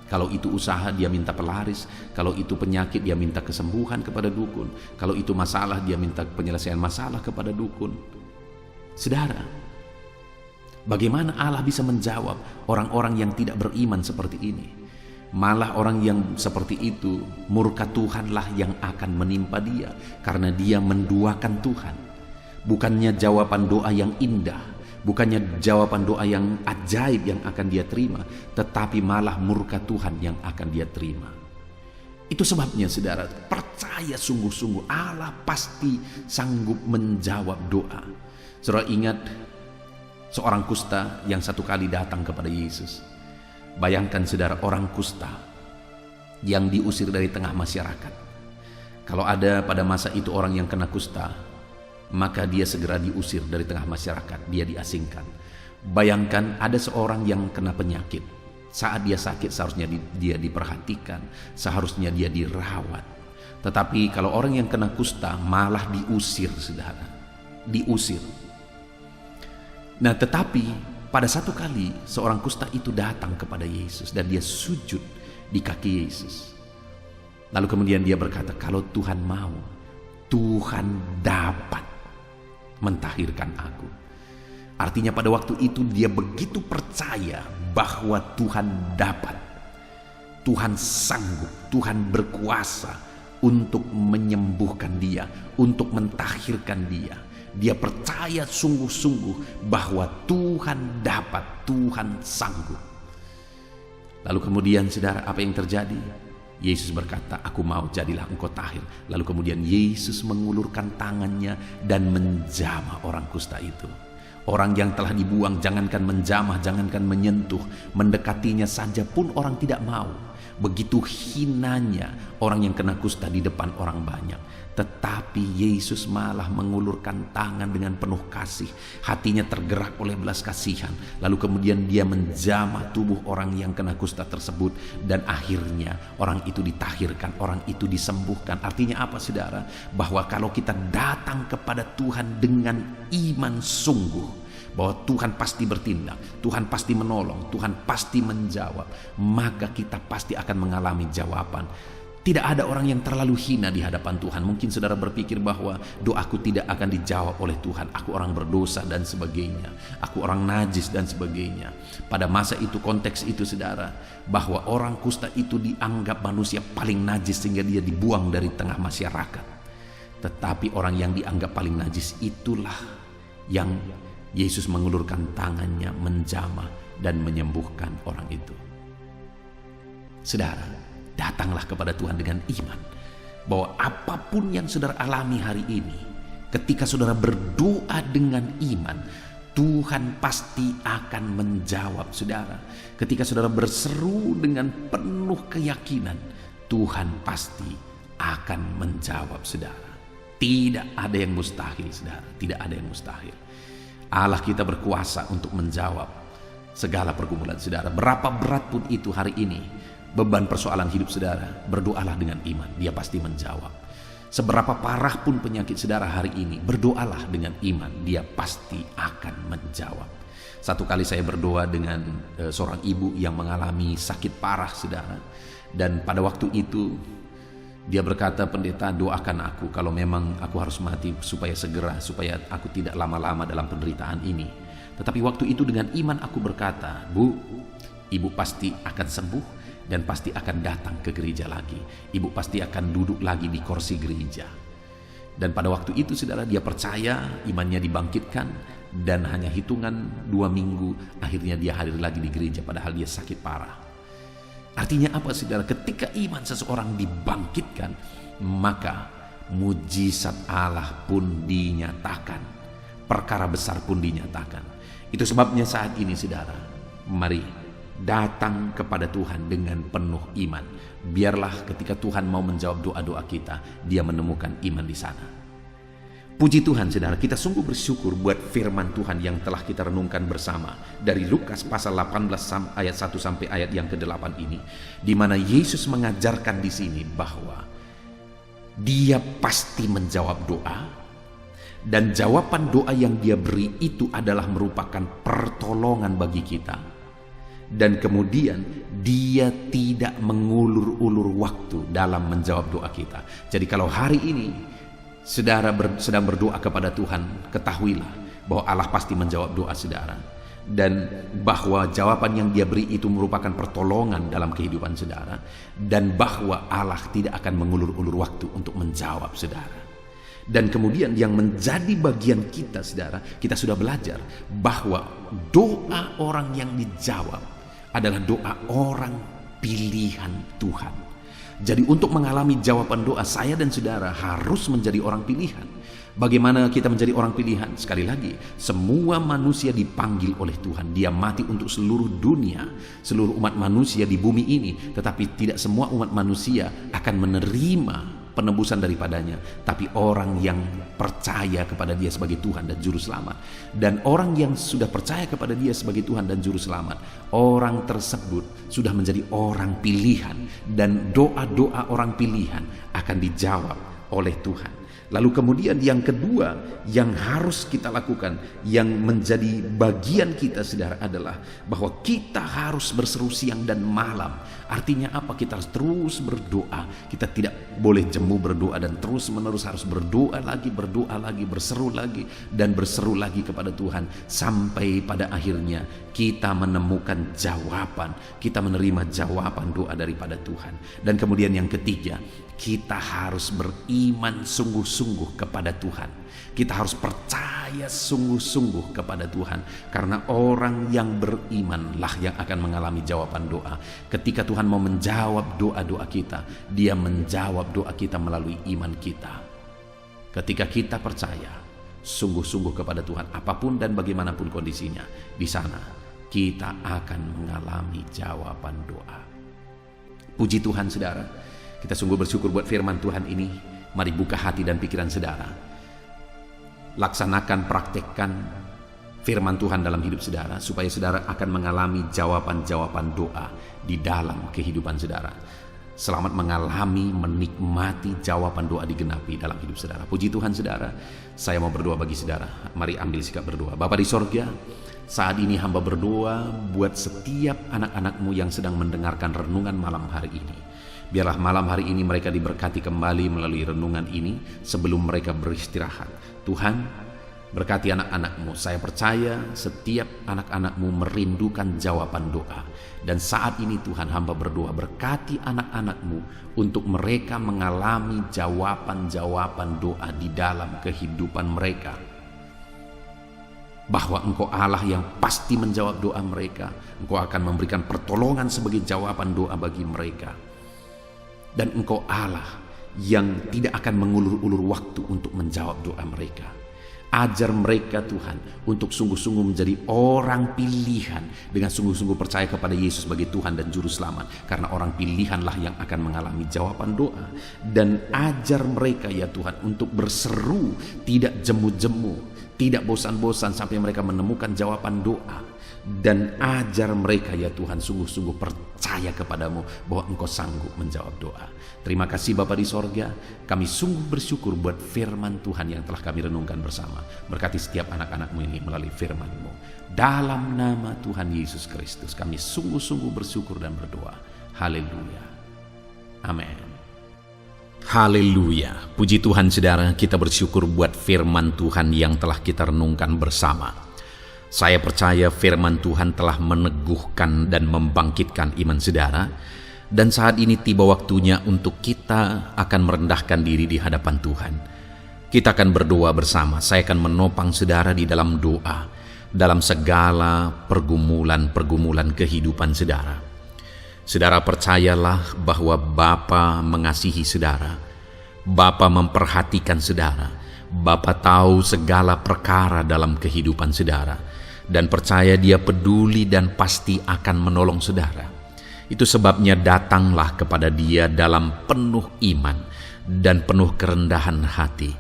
kalau itu usaha dia minta pelaris, kalau itu penyakit dia minta kesembuhan kepada dukun, kalau itu masalah dia minta penyelesaian masalah kepada dukun. Saudara, bagaimana Allah bisa menjawab orang-orang yang tidak beriman seperti ini? Malah orang yang seperti itu, murka Tuhanlah yang akan menimpa dia, karena dia menduakan Tuhan. Bukannya jawaban doa yang indah, bukannya jawaban doa yang ajaib yang akan dia terima, tetapi malah murka Tuhan yang akan dia terima. Itu sebabnya saudara, percaya sungguh-sungguh Allah pasti sanggup menjawab doa. Saudara ingat seorang kusta yang satu kali datang kepada Yesus. Bayangkan saudara, orang kusta yang diusir dari tengah masyarakat. Kalau ada pada masa itu orang yang kena kusta, maka dia segera diusir dari tengah masyarakat, dia diasingkan. Bayangkan ada seorang yang kena penyakit. Saat dia sakit seharusnya dia diperhatikan, seharusnya dia dirawat. Tetapi kalau orang yang kena kusta malah diusir saudara, diusir. Nah tetapi pada satu kali seorang kusta itu datang kepada Yesus dan dia sujud di kaki Yesus. Lalu kemudian dia berkata, kalau Tuhan mau, Tuhan dapat mentahirkan aku. Artinya pada waktu itu dia begitu percaya bahwa Tuhan dapat, Tuhan sanggup, Tuhan berkuasa untuk menyembuhkan dia, untuk mentahirkan dia. Dia percaya sungguh-sungguh bahwa Tuhan dapat, Tuhan sanggup. Lalu kemudian saudara, apa yang terjadi? Yesus berkata, aku mau, jadilah engkau tahir. Lalu kemudian Yesus mengulurkan tangannya dan menjamah orang kusta itu. Orang yang telah dibuang, jangankan menjamah, jangankan menyentuh, mendekatinya saja pun orang tidak mau. Begitu hinanya orang yang kena kusta di depan orang banyak. Tetapi Yesus malah mengulurkan tangan dengan penuh kasih. Hatinya tergerak oleh belas kasihan. Lalu kemudian dia menjamah tubuh orang yang kena kusta tersebut. Dan akhirnya orang itu ditahirkan, orang itu disembuhkan. Artinya apa saudara? Bahwa kalau kita datang kepada Tuhan dengan iman sungguh, bahwa Tuhan pasti bertindak, Tuhan pasti menolong, Tuhan pasti menjawab, maka kita pasti akan mengalami jawaban. Tidak ada orang yang terlalu hina di hadapan Tuhan. Mungkin saudara berpikir bahwa doaku tidak akan dijawab oleh Tuhan. Aku orang berdosa dan sebagainya. Aku orang najis dan sebagainya. Pada masa itu, konteks itu saudara, bahwa orang kusta itu dianggap manusia paling najis sehingga dia dibuang dari tengah masyarakat. Tetapi orang yang dianggap paling najis itulah yang Yesus mengulurkan tangannya, menjamah dan menyembuhkan orang itu. Saudara, datanglah kepada Tuhan dengan iman bahwa apapun yang saudara alami hari ini, ketika saudara berdoa dengan iman, Tuhan pasti akan menjawab saudara. Ketika saudara berseru dengan penuh keyakinan, Tuhan pasti akan menjawab saudara. Tidak ada yang mustahil saudara, tidak ada yang mustahil. Allah kita berkuasa untuk menjawab segala pergumulan saudara. Berapa berat pun itu hari ini beban persoalan hidup saudara, berdoalah dengan iman, dia pasti menjawab. Seberapa parah pun penyakit saudara hari ini, berdoalah dengan iman, dia pasti akan menjawab. Satu kali saya berdoa dengan seorang ibu yang mengalami sakit parah saudara. Dan pada waktu itu dia berkata, pendeta doakan aku kalau memang aku harus mati supaya segera, supaya aku tidak lama-lama dalam penderitaan ini. Tetapi waktu itu dengan iman aku berkata, Bu, ibu pasti akan sembuh dan pasti akan datang ke gereja lagi. Ibu pasti akan duduk lagi di kursi gereja. Dan pada waktu itu saudara, dia percaya, imannya dibangkitkan, dan hanya hitungan 2 minggu akhirnya dia hadir lagi di gereja padahal dia sakit parah. Artinya apa saudara? Ketika iman seseorang dibangkitkan, maka mujizat Allah pun dinyatakan, perkara besar pun dinyatakan. Itu sebabnya saat ini saudara, mari datang kepada Tuhan dengan penuh iman. Biarlah ketika Tuhan mau menjawab doa-doa kita, dia menemukan iman di sana. Puji Tuhan saudara, kita sungguh bersyukur buat firman Tuhan yang telah kita renungkan bersama dari Lukas pasal 18 ayat 1 sampai ayat yang ke-8 ini, di mana Yesus mengajarkan di sini bahwa dia pasti menjawab doa, dan jawaban doa yang dia beri itu adalah merupakan pertolongan bagi kita. Dan kemudian dia tidak mengulur-ulur waktu dalam menjawab doa kita. Jadi kalau hari ini saudara sedang berdoa kepada Tuhan, ketahuilah bahwa Allah pasti menjawab doa saudara. Dan bahwa jawaban yang dia beri itu merupakan pertolongan dalam kehidupan saudara. Dan bahwa Allah tidak akan mengulur-ulur waktu untuk menjawab saudara. Dan kemudian yang menjadi bagian kita saudara, kita sudah belajar bahwa doa orang yang dijawab adalah doa orang pilihan Tuhan. Jadi untuk mengalami jawaban doa, saya dan saudara harus menjadi orang pilihan. Bagaimana kita menjadi orang pilihan? Sekali lagi, semua manusia dipanggil oleh Tuhan. Dia mati untuk seluruh dunia, seluruh umat manusia di bumi ini. Tetapi tidak semua umat manusia akan menerima penebusan daripadanya, tapi orang yang percaya kepada dia sebagai Tuhan dan Juru Selamat. Dan orang yang sudah percaya kepada dia sebagai Tuhan dan Juru Selamat, orang tersebut sudah menjadi orang pilihan, dan doa-doa orang pilihan akan dijawab oleh Tuhan. Lalu kemudian yang kedua yang harus kita lakukan, yang menjadi bagian kita saudara, adalah bahwa kita harus berseru siang dan malam. Artinya apa? Kita harus terus berdoa. Kita tidak boleh jemu berdoa dan terus menerus harus berdoa lagi, berseru lagi dan berseru lagi kepada Tuhan. Sampai pada akhirnya kita menemukan jawaban, kita menerima jawaban doa daripada Tuhan. Dan kemudian yang ketiga, kita harus beriman sungguh-sungguh kepada Tuhan. Kita harus percaya sungguh-sungguh kepada Tuhan. Karena orang yang berimanlah yang akan mengalami jawaban doa. Ketika Tuhan mau menjawab doa-doa kita, Dia menjawab doa kita melalui iman kita. Ketika kita percaya sungguh-sungguh kepada Tuhan, apapun dan bagaimanapun kondisinya, di sana kita akan mengalami jawaban doa. Puji Tuhan saudara. Kita sungguh bersyukur buat firman Tuhan ini. Mari buka hati dan pikiran saudara. Laksanakan, praktekkan firman Tuhan dalam hidup saudara, supaya saudara akan mengalami jawaban-jawaban doa di dalam kehidupan saudara. Selamat mengalami, menikmati jawaban doa digenapi dalam hidup saudara. Puji Tuhan saudara. Saya mau berdoa bagi saudara. Mari ambil sikap berdoa. Bapa di sorga, saat ini hamba berdoa buat setiap anak-anak-Mu yang sedang mendengarkan renungan malam hari ini. Biarlah malam hari ini mereka diberkati kembali melalui renungan ini sebelum mereka beristirahat. Tuhan, berkati anak-anak-Mu. Saya percaya setiap anak-anak-Mu merindukan jawaban doa. Dan saat ini Tuhan, hamba berdoa, berkati anak-anak-Mu untuk mereka mengalami jawaban-jawaban doa di dalam kehidupan mereka. Bahwa Engkau Allah yang pasti menjawab doa mereka. Engkau akan memberikan pertolongan sebagai jawaban doa bagi mereka. Dan Engkau Allah yang tidak akan mengulur-ulur waktu untuk menjawab doa mereka. Ajar mereka Tuhan untuk sungguh-sungguh menjadi orang pilihan, dengan sungguh-sungguh percaya kepada Yesus sebagai Tuhan dan Juru Selamat. Karena orang pilihanlah yang akan mengalami jawaban doa. Dan ajar mereka ya Tuhan untuk berseru, tidak jemu-jemu, tidak bosan-bosan sampai mereka menemukan jawaban doa. Dan ajar mereka ya Tuhan sungguh-sungguh percaya kepadamu bahwa Engkau sanggup menjawab doa. Terima kasih Bapa di sorga. Kami sungguh bersyukur buat firman Tuhan yang telah kami renungkan bersama. Berkati setiap anak-anak-Mu ini melalui firman-Mu. Dalam nama Tuhan Yesus Kristus kami sungguh-sungguh bersyukur dan berdoa. Haleluya. Amin. Haleluya. Puji Tuhan saudara, kita bersyukur buat firman Tuhan yang telah kita renungkan bersama. Saya percaya firman Tuhan telah meneguhkan dan membangkitkan iman saudara. Dan saat ini tiba waktunya untuk kita akan merendahkan diri di hadapan Tuhan. Kita akan berdoa bersama. Saya akan menopang saudara di dalam doa, dalam segala pergumulan-pergumulan kehidupan saudara. Saudara percayalah bahwa Bapa mengasihi saudara. Bapa memperhatikan saudara. Bapa tahu segala perkara dalam kehidupan saudara. Dan percaya Dia peduli dan pasti akan menolong saudara. Itu sebabnya datanglah kepada Dia dalam penuh iman dan penuh kerendahan hati.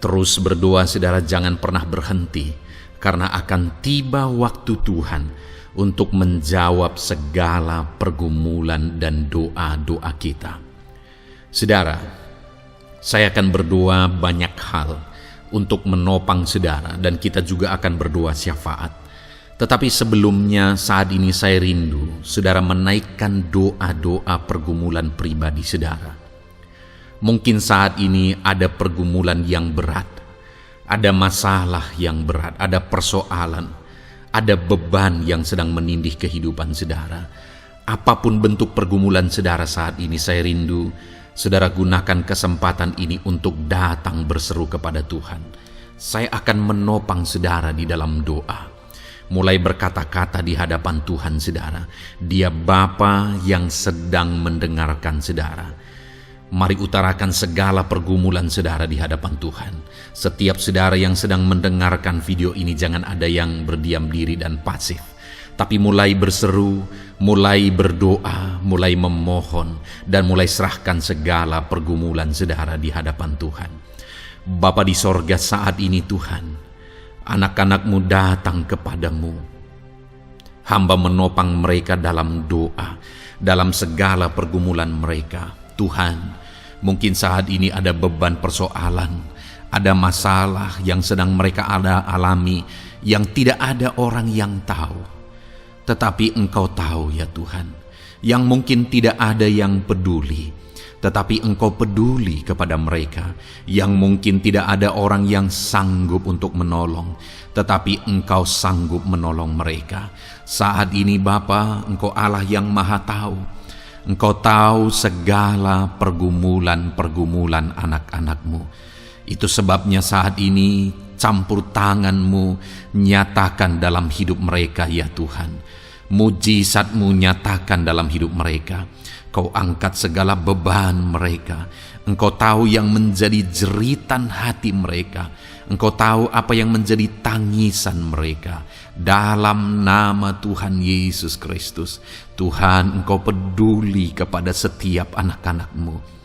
Terus berdoa saudara, jangan pernah berhenti, karena akan tiba waktu Tuhan untuk menjawab segala pergumulan dan doa-doa kita. Saudara, saya akan berdoa banyak hal untuk menopang saudara, dan kita juga akan berdoa syafaat. Tetapi sebelumnya saat ini saya rindu saudara menaikkan doa-doa pergumulan pribadi saudara. Mungkin saat ini ada pergumulan yang berat, ada masalah yang berat, ada persoalan, ada beban yang sedang menindih kehidupan saudara. Apapun bentuk pergumulan saudara saat ini, saya rindu saudara gunakan kesempatan ini untuk datang berseru kepada Tuhan. Saya akan menopang saudara di dalam doa. Mulai berkata-kata di hadapan Tuhan saudara. Dia Bapa yang sedang mendengarkan saudara. Mari utarakan segala pergumulan saudara di hadapan Tuhan. Setiap saudara yang sedang mendengarkan video ini, jangan ada yang berdiam diri dan pasif. Tapi mulai berseru, mulai berdoa, mulai memohon, dan mulai serahkan segala pergumulan saudara di hadapan Tuhan. Bapa di sorga, saat ini Tuhan, anak-anak-Mu datang kepadamu. Hamba menopang mereka dalam doa, dalam segala pergumulan mereka. Tuhan, Mungkin saat ini ada beban persoalan, ada masalah yang sedang mereka alami yang tidak ada orang yang tahu. Tetapi Engkau tahu ya Tuhan, yang mungkin tidak ada yang peduli, tetapi Engkau peduli kepada mereka. Yang mungkin tidak ada orang yang sanggup untuk menolong, tetapi Engkau sanggup menolong mereka. Saat ini Bapa, Engkau Allah yang Maha Tahu. Engkau tahu segala pergumulan-pergumulan anak-anak-Mu. Itu sebabnya saat ini campur tangan-Mu nyatakan dalam hidup mereka ya Tuhan. Mujizat-Mu nyatakan dalam hidup mereka. Kau angkat segala beban mereka. Engkau tahu yang menjadi jeritan hati mereka. Engkau tahu apa yang menjadi tangisan mereka. Dalam nama Tuhan Yesus Kristus, Tuhan, Engkau peduli kepada setiap anak-anak-Mu.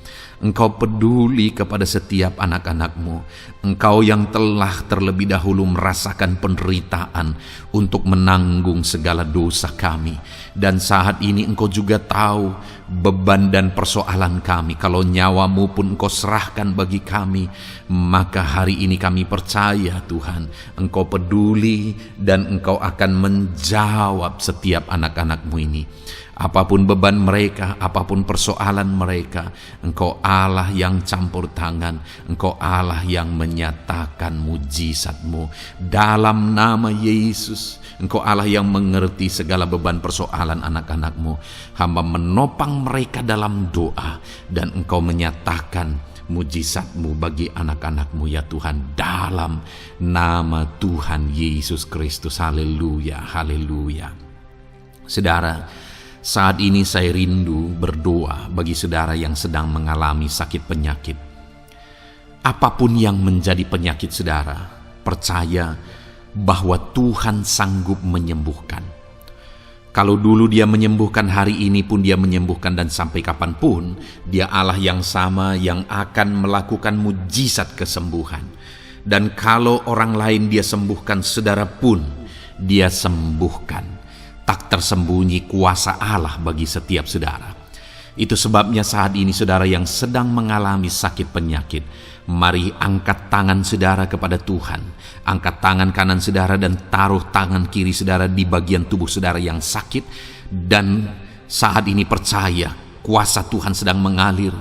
Engkau peduli kepada setiap anak-anak-Mu. Engkau yang telah terlebih dahulu merasakan penderitaan untuk menanggung segala dosa kami. Dan saat ini Engkau juga tahu beban dan persoalan kami. Kalau nyawa-Mu pun Engkau serahkan bagi kami, maka hari ini kami percaya Tuhan, Engkau peduli dan Engkau akan menjawab setiap anak-anak-Mu ini. Apapun beban mereka, apapun persoalan mereka, Engkau Allah yang campur tangan, Engkau Allah yang menyatakan mujizat-Mu. Dalam nama Yesus, Engkau Allah yang mengerti segala beban persoalan anak-anak-Mu. Hamba menopang mereka dalam doa, dan Engkau menyatakan mujizat-Mu bagi anak-anak-Mu ya Tuhan, dalam nama Tuhan Yesus Kristus. Haleluya, haleluya. Saudara, saat ini saya rindu berdoa bagi saudara yang sedang mengalami sakit penyakit. Apapun yang menjadi penyakit saudara, percaya bahwa Tuhan sanggup menyembuhkan. Kalau dulu Dia menyembuhkan, hari ini pun Dia menyembuhkan, dan sampai kapanpun Dia Allah yang sama yang akan melakukan mujizat kesembuhan. Dan kalau orang lain Dia sembuhkan, saudara pun Dia sembuhkan. Tak tersembunyi kuasa Allah bagi setiap saudara. Itu sebabnya saat ini saudara yang sedang mengalami sakit penyakit, mari angkat tangan saudara kepada Tuhan. Angkat tangan kanan saudara dan taruh tangan kiri saudara di bagian tubuh saudara yang sakit. Dan saat ini percaya kuasa Tuhan sedang mengalir.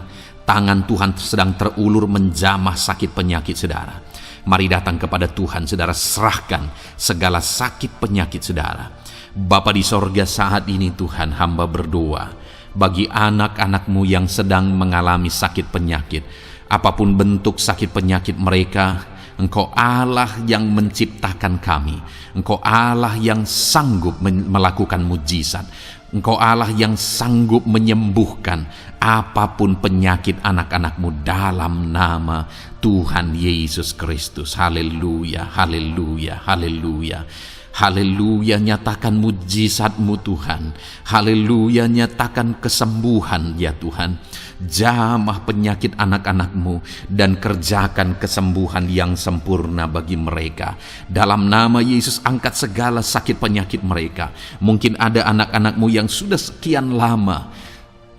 Tangan Tuhan sedang terulur menjamah sakit penyakit saudara. Mari datang kepada Tuhan saudara, serahkan segala sakit penyakit saudara. Bapa di sorga, saat ini Tuhan, hamba berdoa bagi anak-anak-Mu yang sedang mengalami sakit penyakit. Apapun bentuk sakit penyakit mereka, Engkau Allah yang menciptakan kami. Engkau Allah yang sanggup melakukan mujizat. Engkau Allah yang sanggup menyembuhkan apapun penyakit anak-anak-Mu dalam nama Tuhan Yesus Kristus. Haleluya, haleluya, haleluya. Haleluya, nyatakan mujizat-Mu Tuhan. Haleluya, nyatakan kesembuhan ya Tuhan. Jamah penyakit anak-anak-Mu dan kerjakan kesembuhan yang sempurna bagi mereka. Dalam nama Yesus, angkat segala sakit penyakit mereka. Mungkin ada anak-anak-Mu yang sudah sekian lama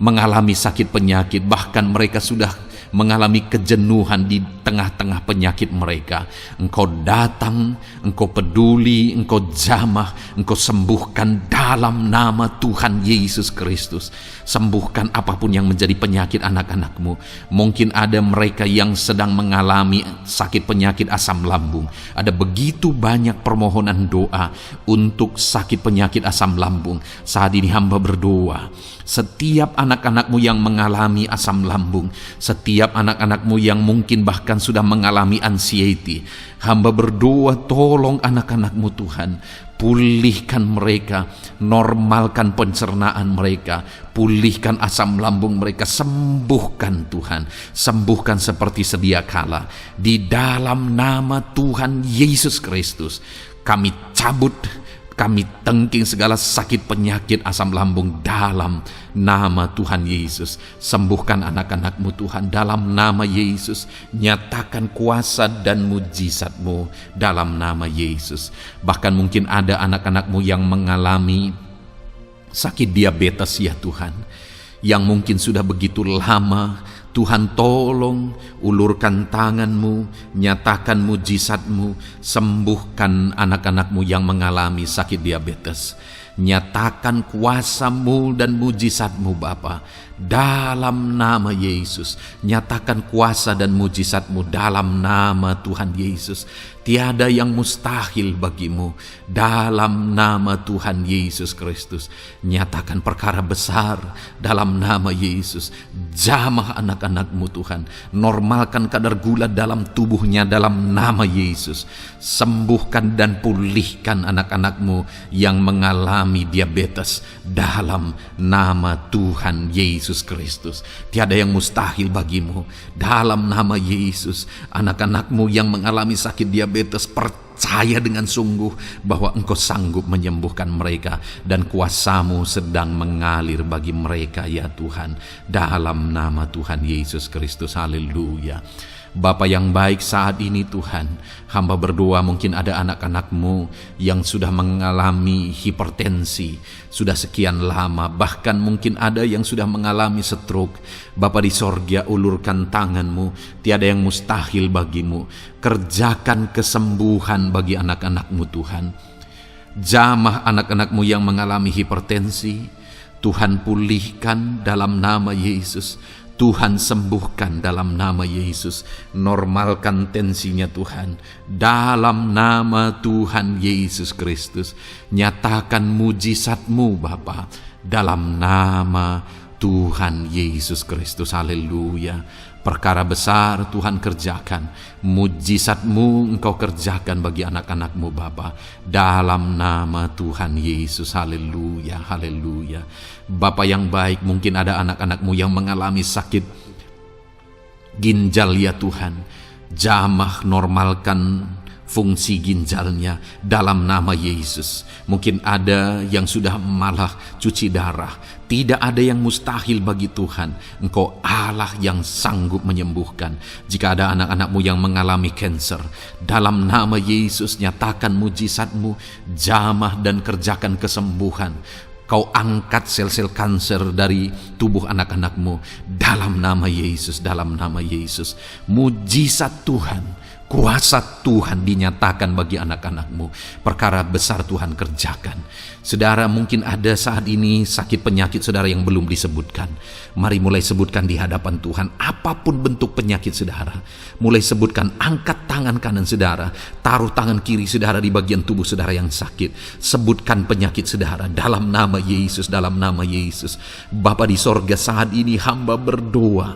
mengalami sakit penyakit, bahkan mereka sudah mengalami kejenuhan di tengah-tengah penyakit mereka. Engkau datang, Engkau peduli, Engkau jamah, Engkau sembuhkan dalam nama Tuhan Yesus Kristus. Sembuhkan apapun yang menjadi penyakit anak-anak-Mu. Mungkin ada mereka yang sedang mengalami sakit penyakit asam lambung. Ada begitu banyak permohonan doa untuk sakit penyakit asam lambung. Saat ini hamba berdoa, setiap anak-anak-Mu yang mengalami asam lambung, setiap anak-anak-Mu yang mungkin bahkan sudah mengalami anxiety, hamba berdoa, tolong anak-anak-Mu Tuhan, pulihkan mereka, normalkan pencernaan mereka, pulihkan asam lambung mereka, sembuhkan Tuhan, sembuhkan seperti sedia kala. Di dalam nama Tuhan Yesus Kristus, kami cabut, kami tengking segala sakit penyakit asam lambung dalam nama Tuhan Yesus. Sembuhkan anak-anak-Mu Tuhan dalam nama Yesus. Nyatakan kuasa dan mujizat-Mu dalam nama Yesus. Bahkan mungkin ada anak-anak-Mu yang mengalami sakit diabetes ya Tuhan, yang mungkin sudah begitu lama Tuhan tolong, ulurkan tangan-Mu, nyatakan mujizat-Mu, sembuhkan anak-anak-Mu yang mengalami sakit diabetes. Nyatakan kuasa-Mu dan mujizat-Mu Bapa, dalam nama Yesus. Nyatakan kuasa dan mujizat-Mu dalam nama Tuhan Yesus. Tiada yang mustahil bagi-Mu, dalam nama Tuhan Yesus Kristus. Nyatakan perkara besar dalam nama Yesus. Jamah anak-anak-Mu Tuhan, normalkan kadar gula dalam tubuhnya dalam nama Yesus. Sembuhkan dan pulihkan anak-anak-Mu yang mengalami diabetes dalam nama Tuhan Yesus Kristus. Tiada yang mustahil bagi-Mu, dalam nama Yesus. Anak-anak-Mu yang mengalami sakit diabetes, percaya dengan sungguh bahwa Engkau sanggup menyembuhkan mereka dan kuasa-Mu sedang mengalir bagi mereka ya Tuhan, dalam nama Tuhan Yesus Kristus. Haleluya. Bapa yang baik, saat ini Tuhan, hamba berdoa mungkin ada anak-anak-Mu yang sudah mengalami hipertensi sudah sekian lama, bahkan mungkin ada yang sudah mengalami stroke. Bapa di sorga, ulurkan tangan-Mu, tiada yang mustahil bagi-Mu. Kerjakan kesembuhan bagi anak-anak-Mu Tuhan. Jamah anak-anak-Mu yang mengalami hipertensi, Tuhan pulihkan dalam nama Yesus. Tuhan sembuhkan dalam nama Yesus. Normalkan tensinya Tuhan, dalam nama Tuhan Yesus Kristus. Nyatakan mujizat-Mu Bapa, dalam nama Tuhan Yesus Kristus. Haleluya. Perkara besar Tuhan kerjakan, mujizat-Mu Engkau kerjakan bagi anak-anak-Mu Bapa, dalam nama Tuhan Yesus. Haleluya, haleluya. Bapa yang baik, mungkin ada anak-anak-Mu yang mengalami sakit ginjal ya Tuhan. Jamah, normalkan fungsi ginjalnya dalam nama Yesus. Mungkin ada yang sudah malah cuci darah. Tidak ada yang mustahil bagi Tuhan. Engkau Allah yang sanggup menyembuhkan. Jika ada anak-anak-Mu yang mengalami kanker, dalam nama Yesus nyatakan mujizat-Mu, jamah dan kerjakan kesembuhan. Kau angkat sel-sel kanker dari tubuh anak-anak-Mu dalam nama Yesus, dalam nama Yesus. Mujizat Tuhan, kuasa Tuhan dinyatakan bagi anak-anak-Mu. Perkara besar Tuhan kerjakan. Saudara, mungkin ada saat ini sakit penyakit saudara yang belum disebutkan. Mari mulai sebutkan di hadapan Tuhan. Apapun bentuk penyakit saudara, mulai sebutkan. Angkat tangan kanan saudara, taruh tangan kiri saudara di bagian tubuh saudara yang sakit. Sebutkan penyakit saudara dalam nama Yesus, dalam nama Yesus. Bapa di sorga, saat ini hamba berdoa,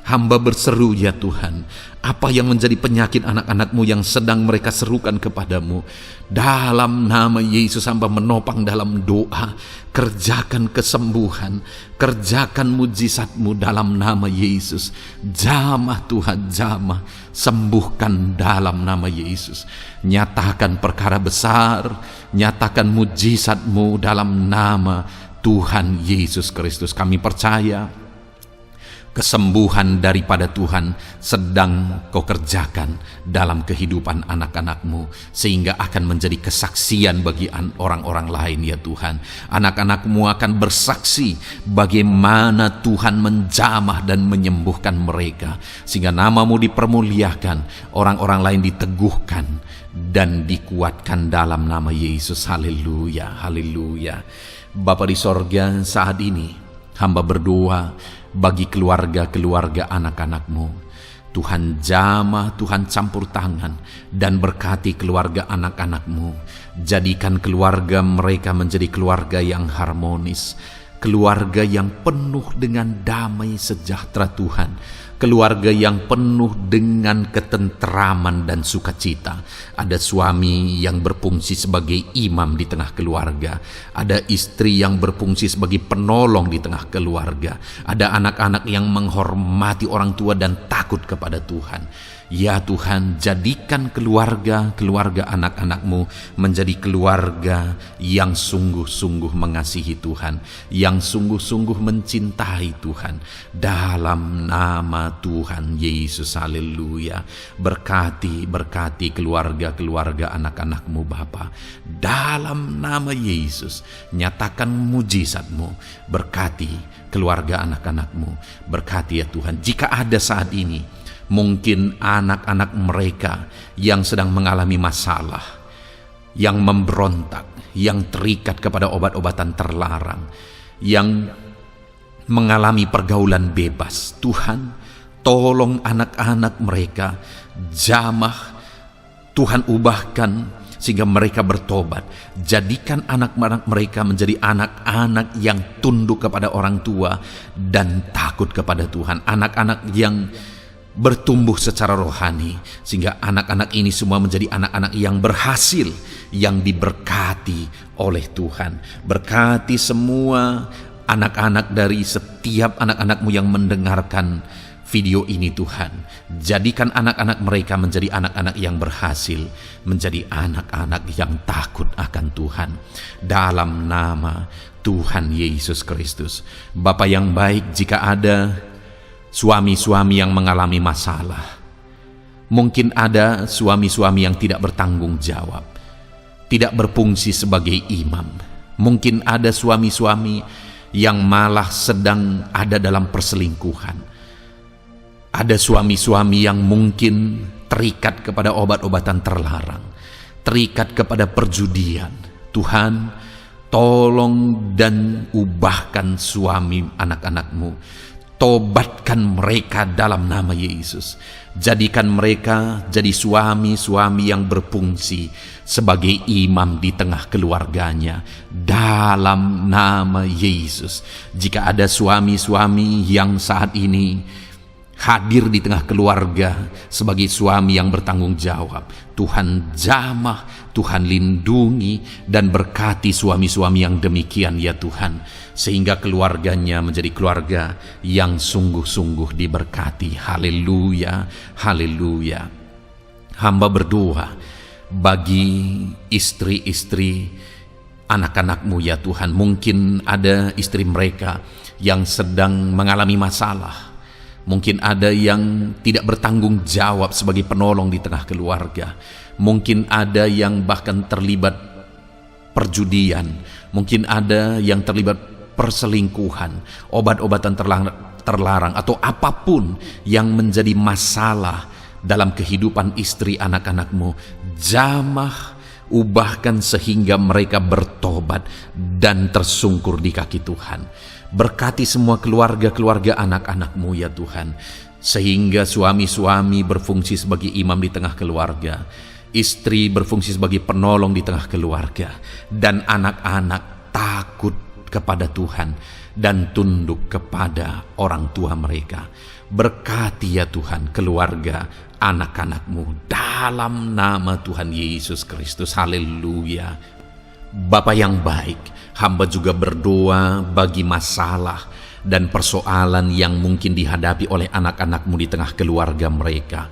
hamba berseru ya Tuhan, apa yang menjadi penyakit anak-anak-Mu yang sedang mereka serukan kepadamu, dalam nama Yesus hamba menopang dalam doa. Kerjakan kesembuhan, kerjakan mujizat-Mu dalam nama Yesus. Jamah Tuhan, jamah, sembuhkan dalam nama Yesus. Nyatakan perkara besar, nyatakan mujizat-Mu dalam nama Tuhan Yesus Kristus. Kami percaya kesembuhan daripada Tuhan sedang Kau kerjakan dalam kehidupan anak-anak-Mu, sehingga akan menjadi kesaksian bagi orang-orang lain ya Tuhan. Anak-anak-Mu akan bersaksi bagaimana Tuhan menjamah dan menyembuhkan mereka, sehingga nama-Mu dipermuliakan, orang-orang lain diteguhkan dan dikuatkan dalam nama Yesus. Haleluya, haleluya. Bapa di sorga, saat ini hamba berdoa bagi keluarga-keluarga anak-anak-Mu. Tuhan jamah, Tuhan campur tangan dan berkati keluarga anak-anak-Mu. Jadikan keluarga mereka menjadi keluarga yang harmonis, keluarga yang penuh dengan damai sejahtera Tuhan, keluarga yang penuh dengan ketenteraman dan sukacita. Ada suami yang berfungsi sebagai imam di tengah keluarga, ada istri yang berfungsi sebagai penolong di tengah keluarga, ada anak-anak yang menghormati orang tua dan takut kepada Tuhan. Ya Tuhan, jadikan keluarga anak-anak-Mu menjadi keluarga yang sungguh-sungguh mengasihi Tuhan, yang sungguh-sungguh mencintai Tuhan. Dalam nama Tuhan Yesus, haleluya. Berkati keluarga anak-anak-Mu Bapa. Dalam nama Yesus, nyatakan mujizat-Mu. Berkati keluarga anak-anak-Mu. Berkati ya Tuhan. Jika ada saat ini mungkin anak-anak mereka yang sedang mengalami masalah, yang memberontak, yang terikat kepada obat-obatan terlarang, yang mengalami pergaulan bebas, Tuhan, tolong anak-anak mereka, jamah, Tuhan ubahkan sehingga mereka bertobat. Jadikan anak-anak mereka menjadi anak-anak yang tunduk kepada orang tua dan takut kepada Tuhan. Anak-anak yang bertumbuh secara rohani, sehingga anak-anak ini semua menjadi anak-anak yang berhasil, yang diberkati oleh Tuhan. Berkati semua anak-anak dari setiap anak-anak-Mu yang mendengarkan video ini Tuhan. Jadikan anak-anak mereka menjadi anak-anak yang berhasil, menjadi anak-anak yang takut akan Tuhan. Dalam nama Tuhan Yesus Kristus. Bapa yang baik, jika ada suami-suami yang mengalami masalah, mungkin ada suami-suami yang tidak bertanggung jawab, tidak berfungsi sebagai imam. Mungkin ada suami-suami yang malah sedang ada dalam perselingkuhan. Ada suami-suami yang mungkin terikat kepada obat-obatan terlarang, terikat kepada perjudian. Tuhan, tolong dan ubahkan suami anak-anak-Mu. Tobatkan mereka dalam nama Yesus. Jadikan mereka jadi suami-suami yang berfungsi sebagai imam di tengah keluarganya. Dalam nama Yesus. Jika ada suami-suami yang saat ini hadir di tengah keluarga sebagai suami yang bertanggung jawab, Tuhan jamah, Tuhan lindungi dan berkati suami-suami yang demikian ya Tuhan, sehingga keluarganya menjadi keluarga yang sungguh-sungguh diberkati. Haleluya, haleluya. Hamba berdoa bagi istri-istri anak-anak-Mu ya Tuhan. Mungkin ada istri mereka yang sedang mengalami masalah. Mungkin ada yang tidak bertanggung jawab sebagai penolong di tengah keluarga. Mungkin ada yang bahkan terlibat perjudian. Mungkin ada yang terlibat perselingkuhan, obat-obatan terlarang, atau apapun yang menjadi masalah dalam kehidupan istri anak-anak-Mu. Jamah, ubahkan sehingga mereka bertobat dan tersungkur di kaki Tuhan. Berkati semua keluarga-keluarga anak-anak-Mu ya Tuhan, sehingga suami-suami berfungsi sebagai imam di tengah keluarga, istri berfungsi sebagai penolong di tengah keluarga, dan anak-anak takut kepada Tuhan dan tunduk kepada orang tua mereka. Berkati ya Tuhan keluarga anak-anak-Mu dalam nama Tuhan Yesus Kristus. Haleluya. Bapa yang baik, hamba juga berdoa bagi masalah dan persoalan yang mungkin dihadapi oleh anak-anak-Mu di tengah keluarga mereka.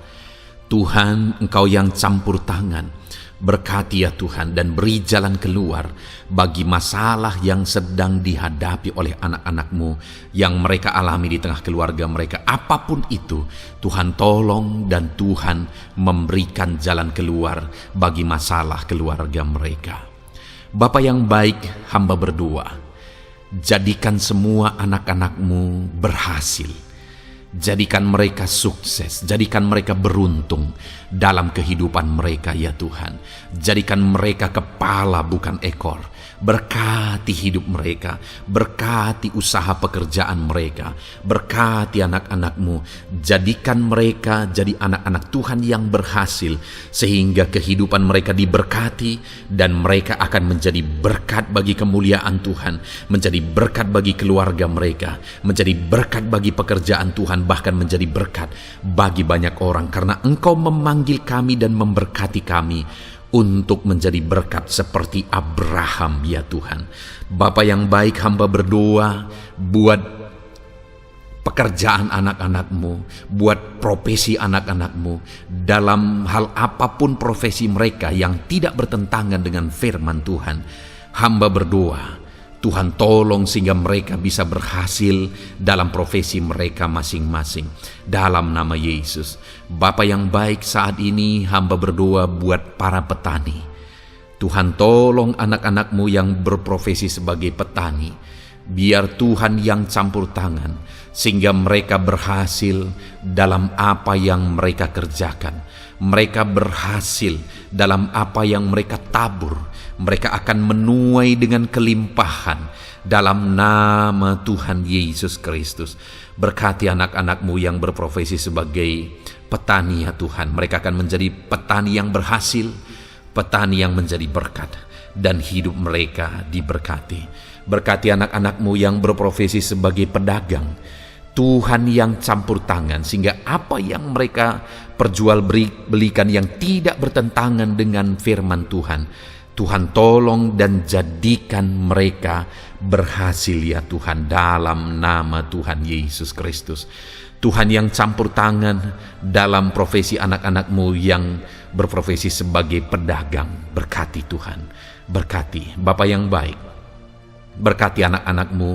Tuhan, Engkau yang campur tangan, berkati ya Tuhan dan beri jalan keluar bagi masalah yang sedang dihadapi oleh anak-anak-Mu yang mereka alami di tengah keluarga mereka. Apapun itu, Tuhan tolong dan Tuhan memberikan jalan keluar bagi masalah keluarga mereka. Bapa yang baik, hamba berdoa, jadikan semua anak-anak-Mu berhasil. Jadikan mereka sukses, jadikan mereka beruntung dalam kehidupan mereka ya Tuhan. Jadikan mereka kepala bukan ekor. Berkati hidup mereka, berkati usaha pekerjaan mereka, berkati anak-anak-Mu. Jadikan mereka jadi anak-anak Tuhan yang berhasil, sehingga kehidupan mereka diberkati dan mereka akan menjadi berkat bagi kemuliaan Tuhan, menjadi berkat bagi keluarga mereka, menjadi berkat bagi pekerjaan Tuhan, bahkan menjadi berkat bagi banyak orang, karena Engkau memanggil kami dan memberkati kami untuk menjadi berkat seperti Abraham ya Tuhan. Bapa yang baik, hamba berdoa buat pekerjaan anak-anakmu, buat profesi anak-anakmu, dalam hal apapun profesi mereka yang tidak bertentangan dengan firman Tuhan. Hamba berdoa, Tuhan tolong sehingga mereka bisa berhasil dalam profesi mereka masing-masing. Dalam nama Yesus. Bapa yang baik, saat ini hamba berdoa buat para petani. Tuhan tolong anak-anakmu yang berprofesi sebagai petani. Biar Tuhan yang campur tangan, sehingga mereka berhasil dalam apa yang mereka kerjakan. Mereka berhasil dalam apa yang mereka tabur. Mereka akan menuai dengan kelimpahan dalam nama Tuhan Yesus Kristus. Berkati anak-anakmu yang berprofesi sebagai petani ya Tuhan. Mereka akan menjadi petani yang berhasil, petani yang menjadi berkat, dan hidup mereka diberkati. Berkati anak-anakmu yang berprofesi sebagai pedagang. Tuhan yang campur tangan, sehingga apa yang mereka perjualbelikan yang tidak bertentangan dengan firman Tuhan, Tuhan tolong dan jadikan mereka berhasil ya Tuhan, dalam nama Tuhan Yesus Kristus. Tuhan yang campur tangan dalam profesi anak-anakmu yang berprofesi sebagai pedagang. Berkati Tuhan, berkati Bapa yang baik. Berkati anak-anakmu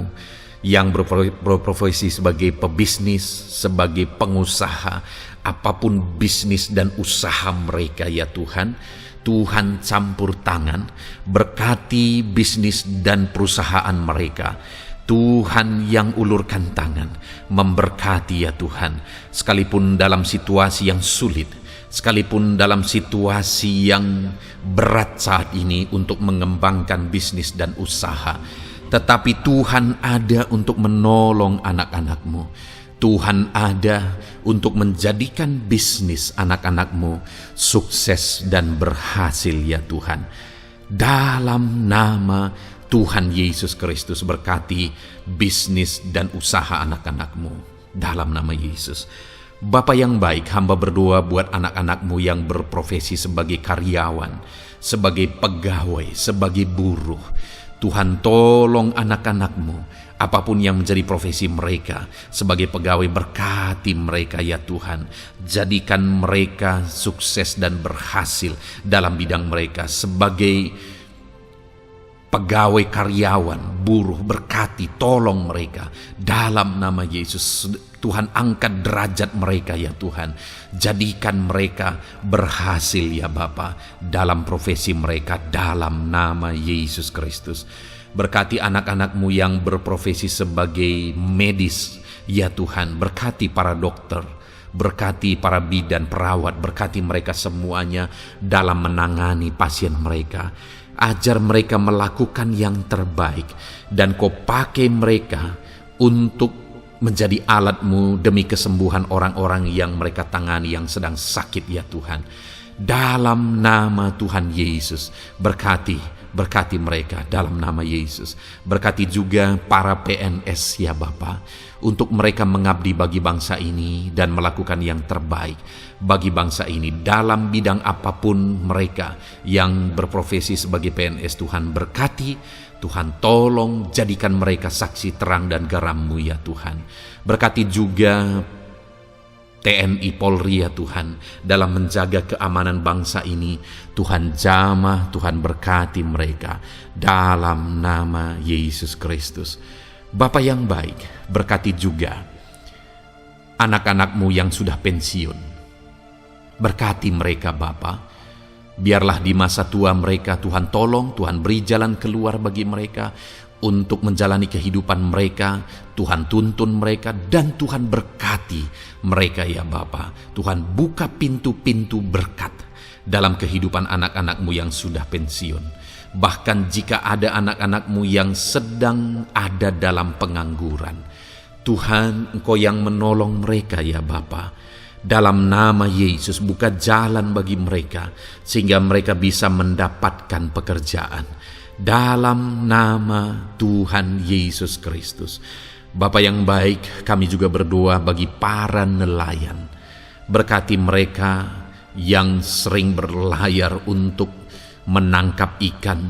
yang berprofesi sebagai pebisnis, sebagai pengusaha, apapun bisnis dan usaha mereka ya Tuhan. Tuhan campur tangan, berkati bisnis dan perusahaan mereka. Tuhan yang ulurkan tangan, memberkati ya Tuhan. Sekalipun dalam situasi yang sulit, sekalipun dalam situasi yang berat saat ini untuk mengembangkan bisnis dan usaha, tetapi Tuhan ada untuk menolong anak-anakmu. Tuhan ada untuk menjadikan bisnis anak-anakmu sukses dan berhasil ya Tuhan. Dalam nama Tuhan Yesus Kristus, berkati bisnis dan usaha anak-anakmu. Dalam nama Yesus. Bapa yang baik, hamba berdoa buat anak-anakmu yang berprofesi sebagai karyawan, sebagai pegawai, sebagai buruh. Tuhan tolong anak-anakmu, apapun yang menjadi profesi mereka, sebagai pegawai berkati mereka ya Tuhan. Jadikan mereka sukses dan berhasil dalam bidang mereka. Sebagai pegawai karyawan, buruh, berkati, tolong mereka. Dalam nama Yesus, Tuhan angkat derajat mereka ya Tuhan. Jadikan mereka berhasil ya Bapa dalam profesi mereka, dalam nama Yesus Kristus. Berkati anak-anakmu yang berprofesi sebagai medis ya Tuhan. Berkati para dokter, berkati para bidan, perawat, berkati mereka semuanya dalam menangani pasien mereka. Ajar mereka melakukan yang terbaik, dan Kau pakai mereka untuk menjadi alat-Mu demi kesembuhan orang-orang yang mereka tangani yang sedang sakit ya Tuhan. Dalam nama Tuhan Yesus, berkati mereka dalam nama Yesus. Berkati juga para PNS ya Bapa, untuk mereka mengabdi bagi bangsa ini dan melakukan yang terbaik bagi bangsa ini dalam bidang apapun mereka yang berprofesi sebagai PNS. Tuhan berkati, Tuhan tolong jadikan mereka saksi terang dan garam-Mu ya Tuhan. Berkati juga TNI Polri ya Tuhan, dalam menjaga keamanan bangsa ini. Tuhan jamah, Tuhan berkati mereka dalam nama Yesus Kristus. Bapa yang baik, berkati juga anak-anak-Mu yang sudah pensiun. Berkati mereka Bapa. Biarlah di masa tua mereka Tuhan tolong, Tuhan beri jalan keluar bagi mereka untuk menjalani kehidupan mereka. Tuhan tuntun mereka dan Tuhan berkati mereka ya Bapa. Tuhan buka pintu-pintu berkat dalam kehidupan anak-anak-Mu yang sudah pensiun. Bahkan jika ada anak-anak-Mu yang sedang ada dalam pengangguran, Tuhan Engkau yang menolong mereka ya Bapa. Dalam nama Yesus, buka jalan bagi mereka sehingga mereka bisa mendapatkan pekerjaan. Dalam nama Tuhan Yesus Kristus. Bapa yang baik, kami juga berdoa bagi para nelayan. Berkati mereka yang sering berlayar untuk menangkap ikan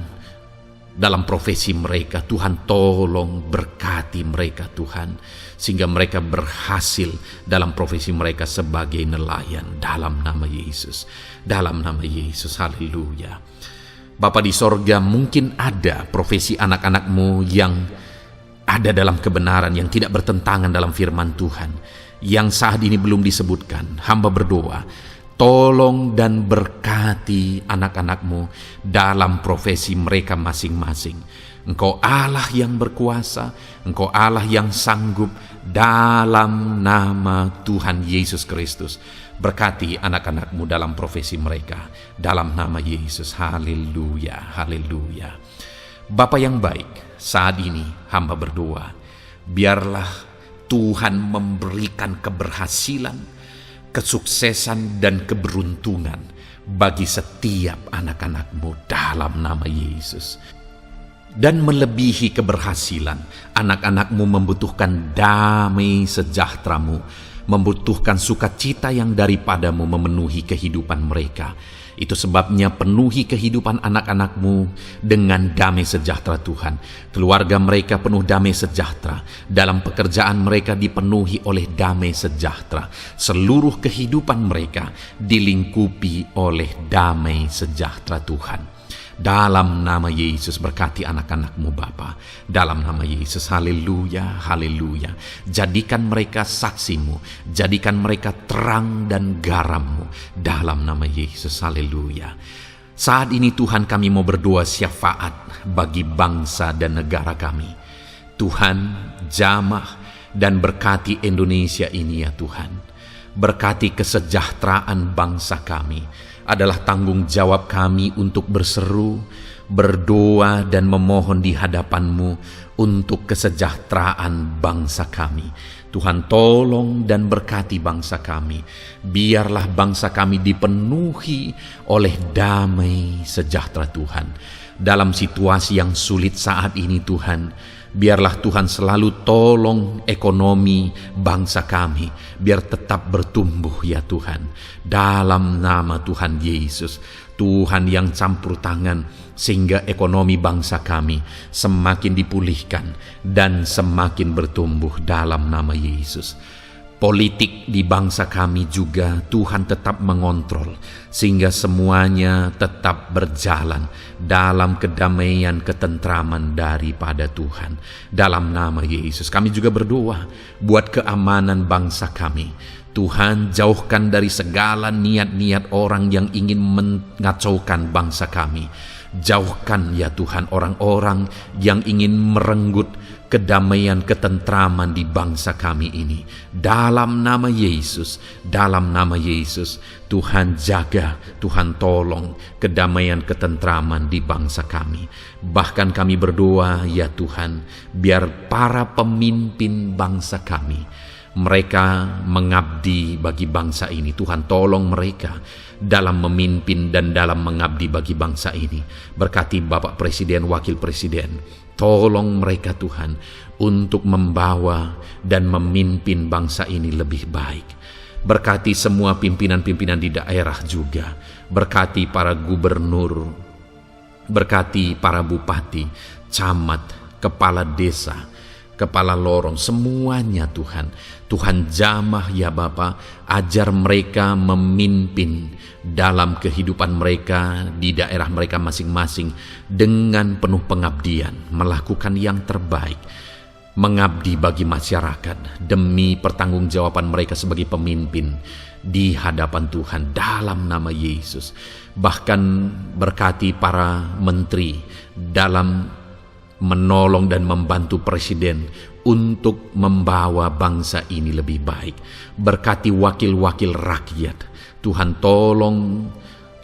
dalam profesi mereka. Tuhan tolong berkati mereka Tuhan, sehingga mereka berhasil dalam profesi mereka sebagai nelayan, dalam nama Yesus. Dalam nama Yesus, haleluya. Bapa di sorga, mungkin ada profesi anak-anakmu yang ada dalam kebenaran, yang tidak bertentangan dalam firman Tuhan, yang saat ini belum disebutkan. Hamba berdoa, tolong dan berkati anak-anakmu dalam profesi mereka masing-masing. Engkau Allah yang berkuasa, Engkau Allah yang sanggup, dalam nama Tuhan Yesus Kristus. Berkati anak-anakmu dalam profesi mereka, dalam nama Yesus. Haleluya, haleluya. Bapa yang baik, saat ini hamba berdoa, biarlah Tuhan memberikan keberhasilan, kesuksesan dan keberuntungan bagi setiap anak-anakmu dalam nama Yesus. Dan melebihi keberhasilan, anak-anakmu membutuhkan damai sejahteramu, membutuhkan sukacita yang daripadamu memenuhi kehidupan mereka. Itu sebabnya penuhi kehidupan anak-anakmu dengan damai sejahtera Tuhan. Keluarga mereka penuh damai sejahtera. Dalam pekerjaan mereka dipenuhi oleh damai sejahtera. Seluruh kehidupan mereka dilingkupi oleh damai sejahtera Tuhan. Dalam nama Yesus, berkati anak-anakmu Bapa. Dalam nama Yesus, haleluya, haleluya. Jadikan mereka saksimu, jadikan mereka terang dan garammu. Dalam nama Yesus, haleluya. Saat ini Tuhan, kami mau berdoa syafaat bagi bangsa dan negara kami. Tuhan, jamah dan berkati Indonesia ini ya Tuhan. Berkati kesejahteraan bangsa kami. Adalah tanggung jawab kami untuk berseru, berdoa dan memohon di hadapan-Mu untuk kesejahteraan bangsa kami. Tuhan, tolong dan berkati bangsa kami. Biarlah bangsa kami dipenuhi oleh damai sejahtera Tuhan. Dalam situasi yang sulit saat ini Tuhan, biarlah Tuhan selalu tolong ekonomi bangsa kami, biar tetap bertumbuh ya Tuhan. Dalam nama Tuhan Yesus, Tuhan yang campur tangan, sehingga ekonomi bangsa kami semakin dipulihkan dan semakin bertumbuh dalam nama Yesus. Politik di bangsa kami juga Tuhan tetap mengontrol, sehingga semuanya tetap berjalan dalam kedamaian, ketentraman daripada Tuhan. Dalam nama Yesus kami juga berdoa buat keamanan bangsa kami. Tuhan, jauhkan dari segala niat-niat orang yang ingin mengacaukan bangsa kami. Jauhkan ya Tuhan orang-orang yang ingin merenggut kedamaian, ketentraman di bangsa kami ini. Dalam nama Yesus, dalam nama Yesus, Tuhan jaga, Tuhan tolong kedamaian, ketentraman di bangsa kami. Bahkan kami berdoa ya Tuhan, biar para pemimpin bangsa kami, mereka mengabdi bagi bangsa ini. Tuhan tolong mereka dalam memimpin dan dalam mengabdi bagi bangsa ini. Berkati Bapak Presiden, Wakil Presiden, tolong mereka Tuhan untuk membawa dan memimpin bangsa ini lebih baik. Berkati semua pimpinan-pimpinan di daerah juga. Berkati para gubernur, berkati para bupati, camat, kepala desa, kepala lorong, semuanya Tuhan. Tuhan jamah ya Bapa, ajar mereka memimpin dalam kehidupan mereka di daerah mereka masing-masing dengan penuh pengabdian, melakukan yang terbaik, mengabdi bagi masyarakat demi pertanggungjawaban mereka sebagai pemimpin di hadapan Tuhan dalam nama Yesus. Bahkan berkati para menteri dalam menolong dan membantu presiden untuk membawa bangsa ini lebih baik. Berkati wakil-wakil rakyat. Tuhan tolong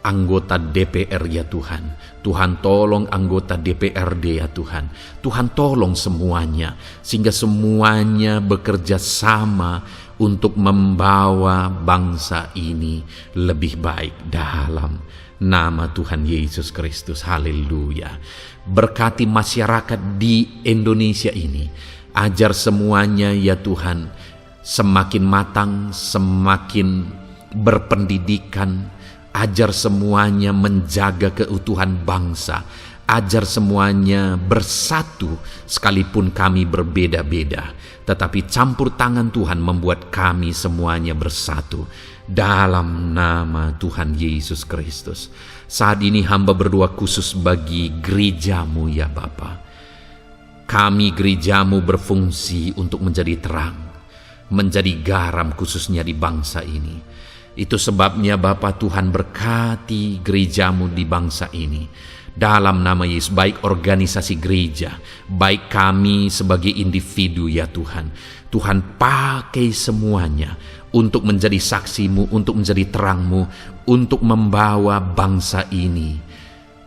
anggota DPR ya Tuhan. Tuhan tolong anggota DPRD ya Tuhan. Tuhan tolong semuanya, sehingga semuanya bekerja sama untuk membawa bangsa ini lebih baik dalam nama Tuhan Yesus Kristus. Haleluya. Berkati masyarakat di Indonesia ini. Ajar semuanya ya Tuhan semakin matang, semakin berpendidikan. Ajar semuanya menjaga keutuhan bangsa. Ajar semuanya bersatu sekalipun kami berbeda-beda. Tetapi campur tangan Tuhan membuat kami semuanya bersatu. Dalam nama Tuhan Yesus Kristus. Saat ini hamba berdoa khusus bagi gerejamu ya Bapa. Kami gerejamu berfungsi untuk menjadi terang, menjadi garam khususnya di bangsa ini. Itu sebabnya Bapa Tuhan berkati gerejamu di bangsa ini. Dalam nama Yesus, baik organisasi gereja, baik kami sebagai individu ya Tuhan. Tuhan pakai semuanya untuk menjadi saksimu, untuk menjadi terangmu, untuk membawa bangsa ini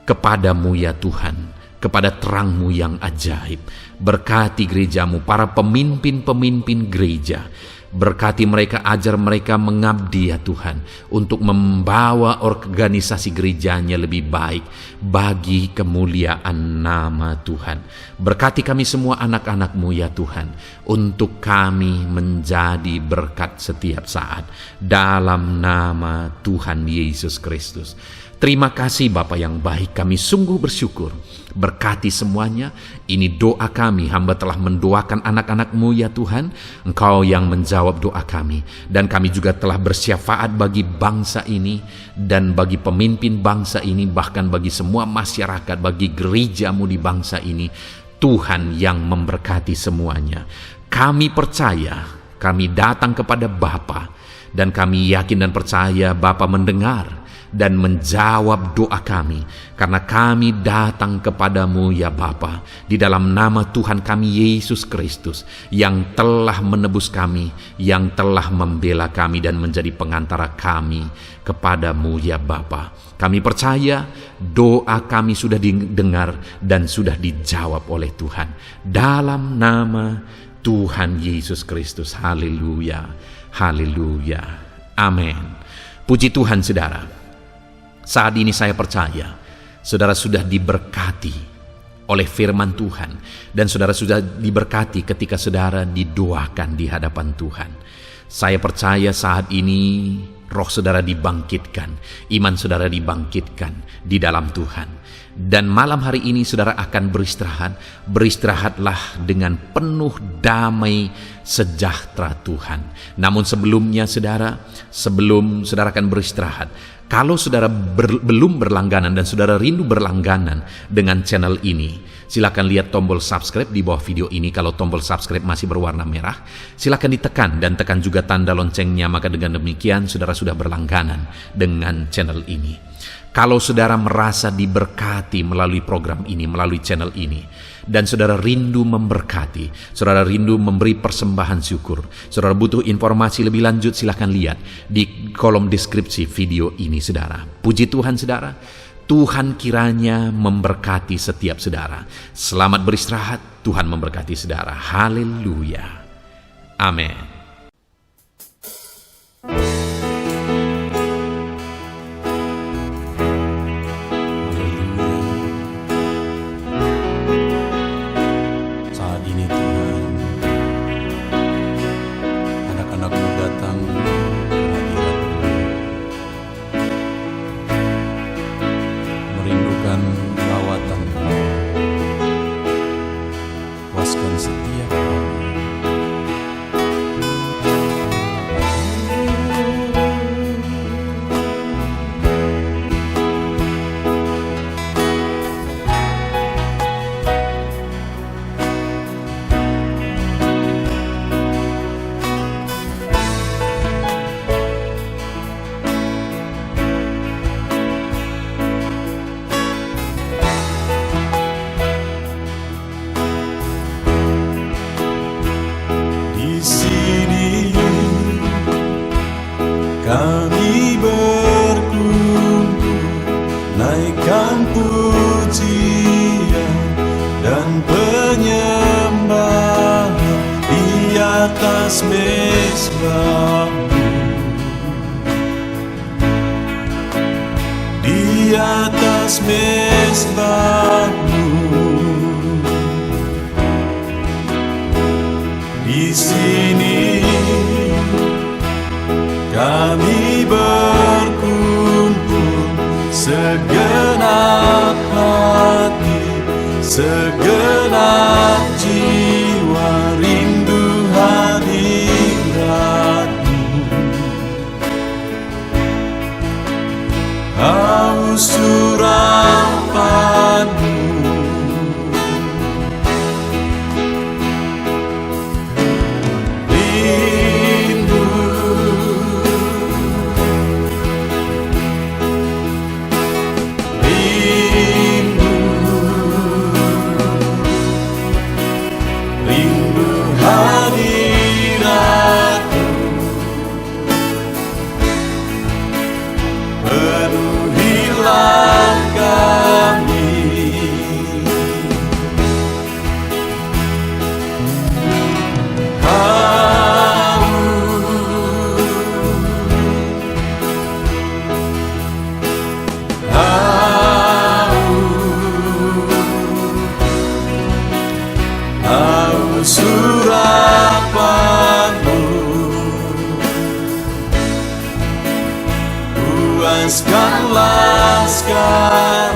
kepadamu ya Tuhan, kepada terangmu yang ajaib. Berkati gerejamu, para pemimpin-pemimpin gereja. Berkati mereka, ajar mereka mengabdi ya Tuhan, untuk membawa organisasi gerejanya lebih baik bagi kemuliaan nama Tuhan. Berkati kami semua anak-anak-Mu ya Tuhan, untuk kami menjadi berkat setiap saat. Dalam nama Tuhan Yesus Kristus. Terima kasih Bapa yang baik, kami sungguh bersyukur. Berkati semuanya. Ini doa kami, hamba telah mendoakan anak-anak-Mu ya Tuhan. Engkau yang menjawab doa kami. Dan kami juga telah bersyafaat bagi bangsa ini, dan bagi pemimpin bangsa ini, bahkan bagi semua masyarakat, bagi gerejamu di bangsa ini. Tuhan yang memberkati semuanya. Kami percaya, kami datang kepada Bapa, dan kami yakin dan percaya Bapa mendengar dan menjawab doa kami, karena kami datang kepadamu ya Bapa, di dalam nama Tuhan kami Yesus Kristus, yang telah menebus kami, yang telah membela kami dan menjadi pengantara kami kepadamu ya Bapa. Kami percaya doa kami sudah didengar dan sudah dijawab oleh Tuhan. Dalam nama Tuhan Yesus Kristus. Haleluya, haleluya, amin. Puji Tuhan saudara. Saat ini saya percaya saudara sudah diberkati oleh firman Tuhan, dan saudara sudah diberkati ketika saudara didoakan di hadapan Tuhan. Saya percaya saat ini roh saudara dibangkitkan, iman saudara dibangkitkan di dalam Tuhan. Dan malam hari ini saudara akan beristirahat. Beristirahatlah dengan penuh damai sejahtera Tuhan. Namun sebelumnya saudara, sebelum saudara akan beristirahat, kalau saudara belum berlangganan dan saudara rindu berlangganan dengan channel ini, silakan lihat tombol subscribe di bawah video ini. Kalau tombol subscribe masih berwarna merah, silakan ditekan dan tekan juga tanda loncengnya. Maka dengan demikian saudara sudah berlangganan dengan channel ini. Kalau saudara merasa diberkati melalui program ini, melalui channel ini, dan saudara rindu memberkati, saudara rindu memberi persembahan syukur, saudara butuh informasi lebih lanjut, silakan lihat di kolom deskripsi video ini saudara. Puji Tuhan saudara, Tuhan kiranya memberkati setiap saudara. Selamat beristirahat, Tuhan memberkati saudara. Haleluya, amin. Kami berkumpul, naikkan pujian dan penyembahan di atas mezbah-Mu, di atas mezbah-Mu. Di sini kami berkumpul segenap hati segenap jiwa rindu hadirat-Mu. Haus surapan-Mu, penuhilah kami. Haus surapan-Mu, puaskanlah sekarang.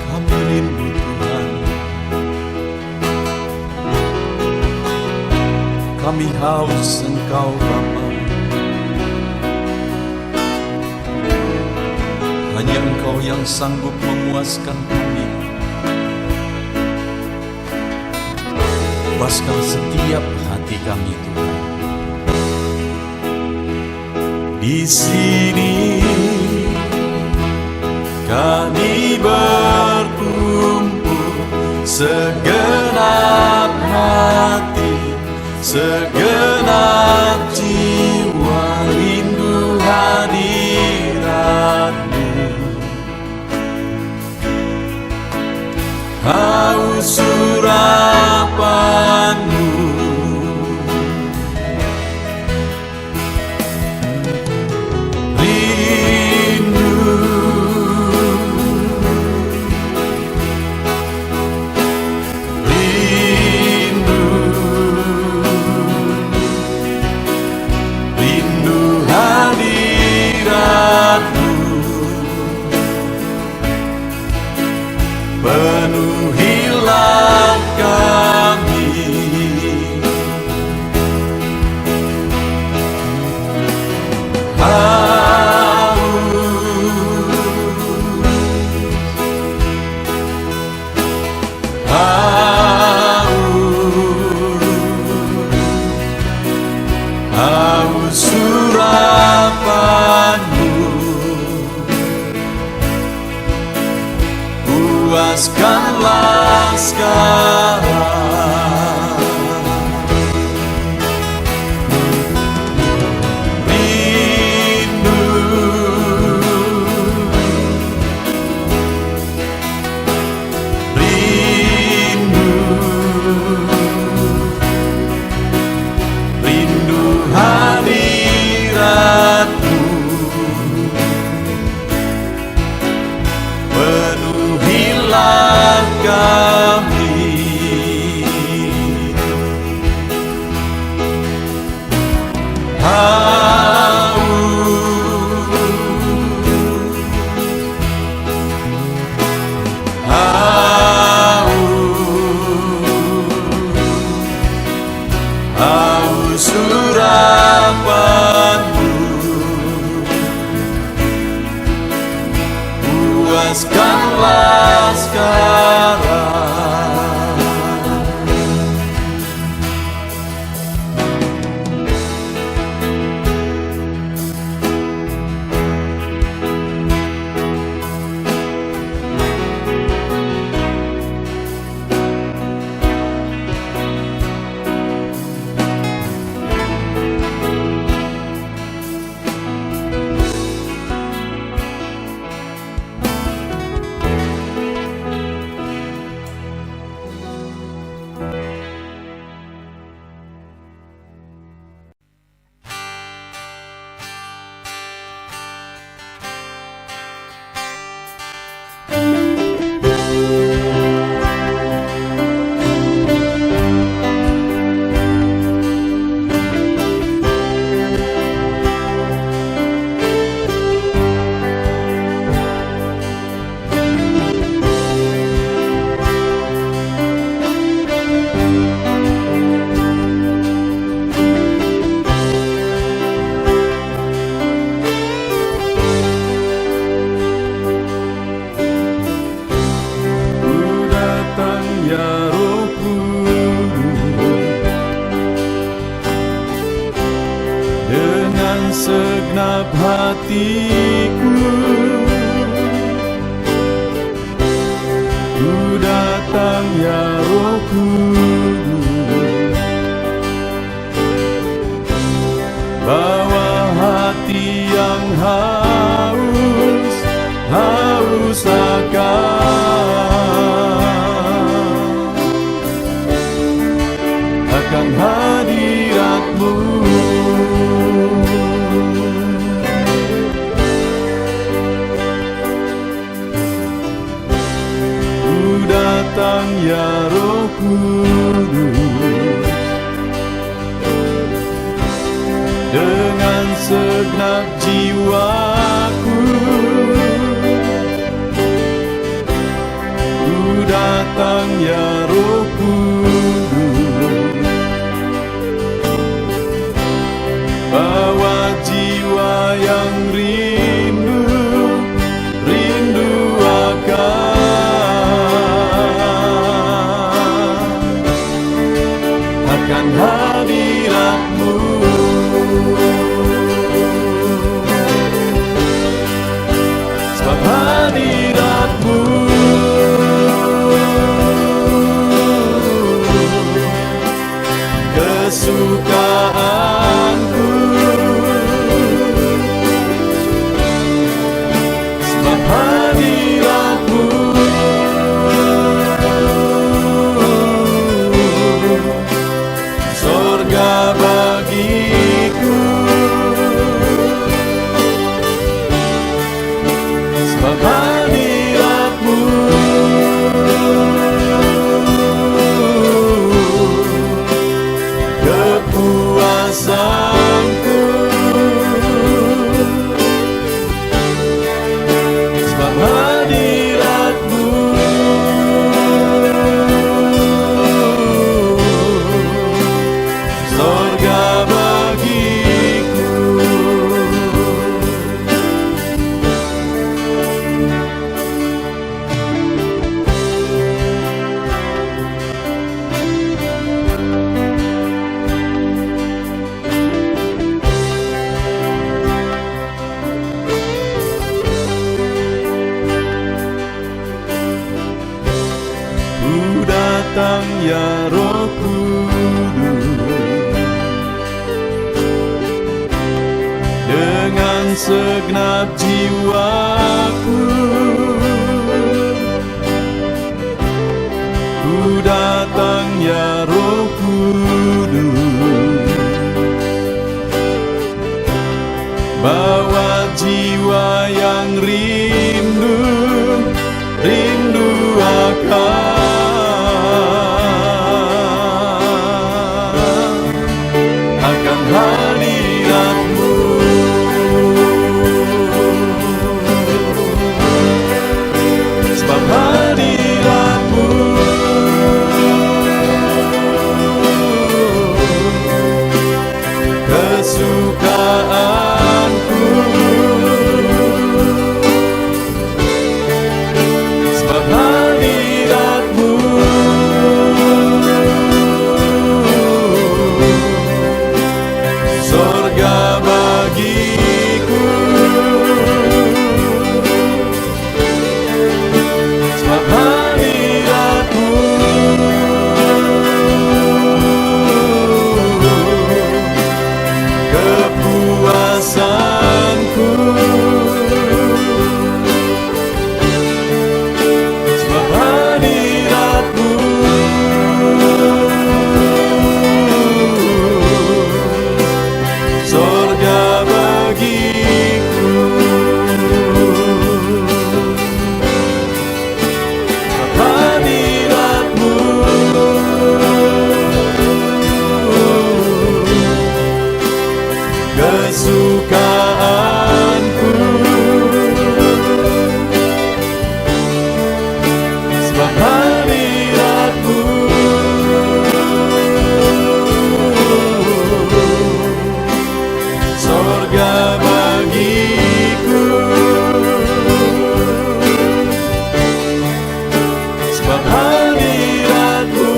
Kami rindu Tuhan, kami haus Engkau Bapa. Hanya Engkau yang sanggup memuaskan kami. Puaskan setiap hati kami Tuhan. Di sini kami berkumpul, segenap hati, segenap jiwa rindu hadirat-Mu. Haus surapan-Mu, rindu, rindu, rindu hadirat-Mu. Penuhilah kami. Haus surapan-Mu, puaskanlah sekarang. Rindu, rindu, rindu hadirat-Mu. Penuhilah kami. Haus surapan-Mu, puaskanlah sekarang. dengan segenap hatiku. Ku datang ya Roh Kudus, bawa hati yang haus akan hadirat-Mu. Ku datang ya Roh Kudus, dengan segenap jiwaku. Ku datang ya Roh Kudus, bawa jiwa yang rindu akan hadirat-Mu. Sebab hadirat-Mu kesukaanku. Sebab hadirat-Mu sorga bagiku. Sebab hadirat-Mu kepuasanku. Sebab hadirat-Mu sorga bagiku. Ku datang ya Roh Kudus, dengan segenap jiwaku. Ku datang ya Roh Kudus, bawa jiwa yang rindu akan hadirat-Mu. Sebab hadirat-Mu kesukaanku. Sebab hadirat-Mu sorga bagiku. Sebab hadirat-Mu kepuasanku. Sebab hadirat-Mu sorga bagiku. Sebab hadirat-Mu kesukaanku. Sebab hadirat-Mu sorga bagiku. Sebab hadirat-Mu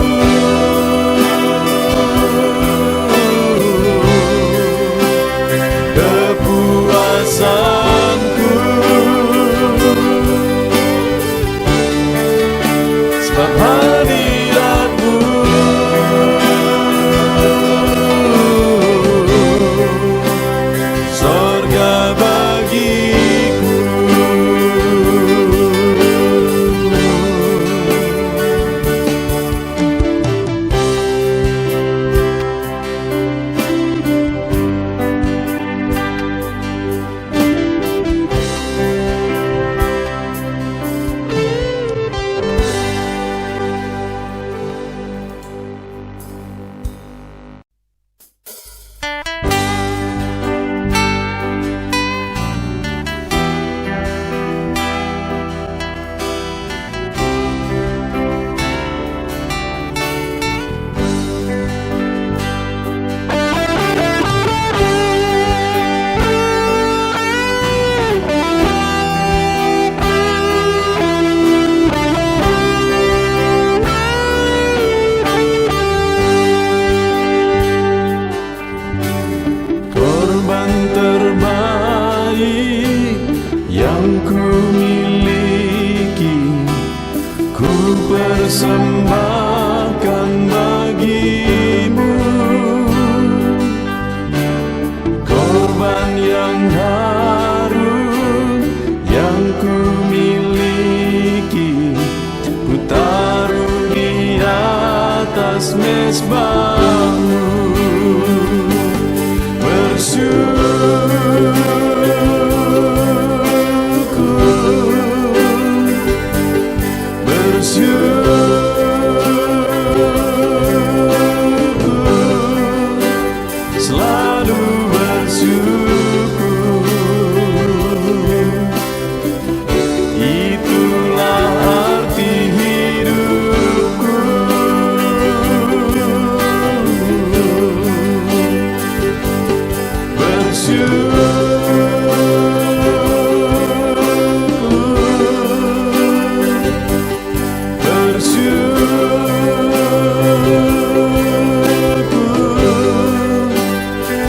persembahkan bagimu korban yang harum yang ku miliki, ku taruh di atas mezbahmu. Selalu bersyukur, itulah arti hidupku.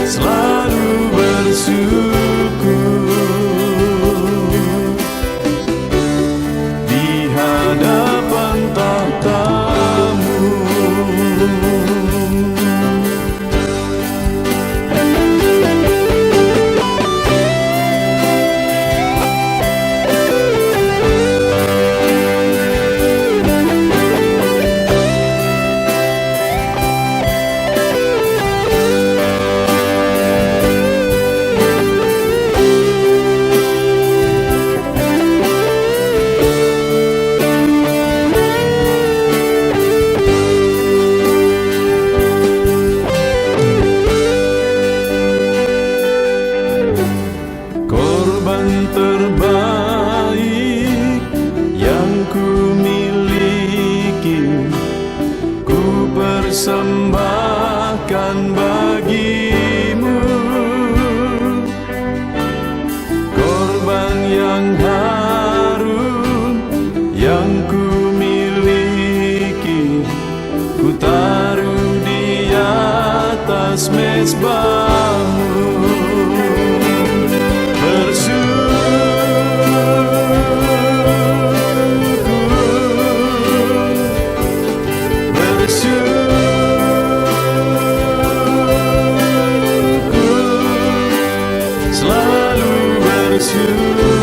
Selalu bersyukur di hadapan tahta-Mu. Korban terbaik yang ku miliki, ku persembahkan bagimu. Korban yang harum yang ku miliki, ku taruh di atas mezbahmu. Selalu bersyukur.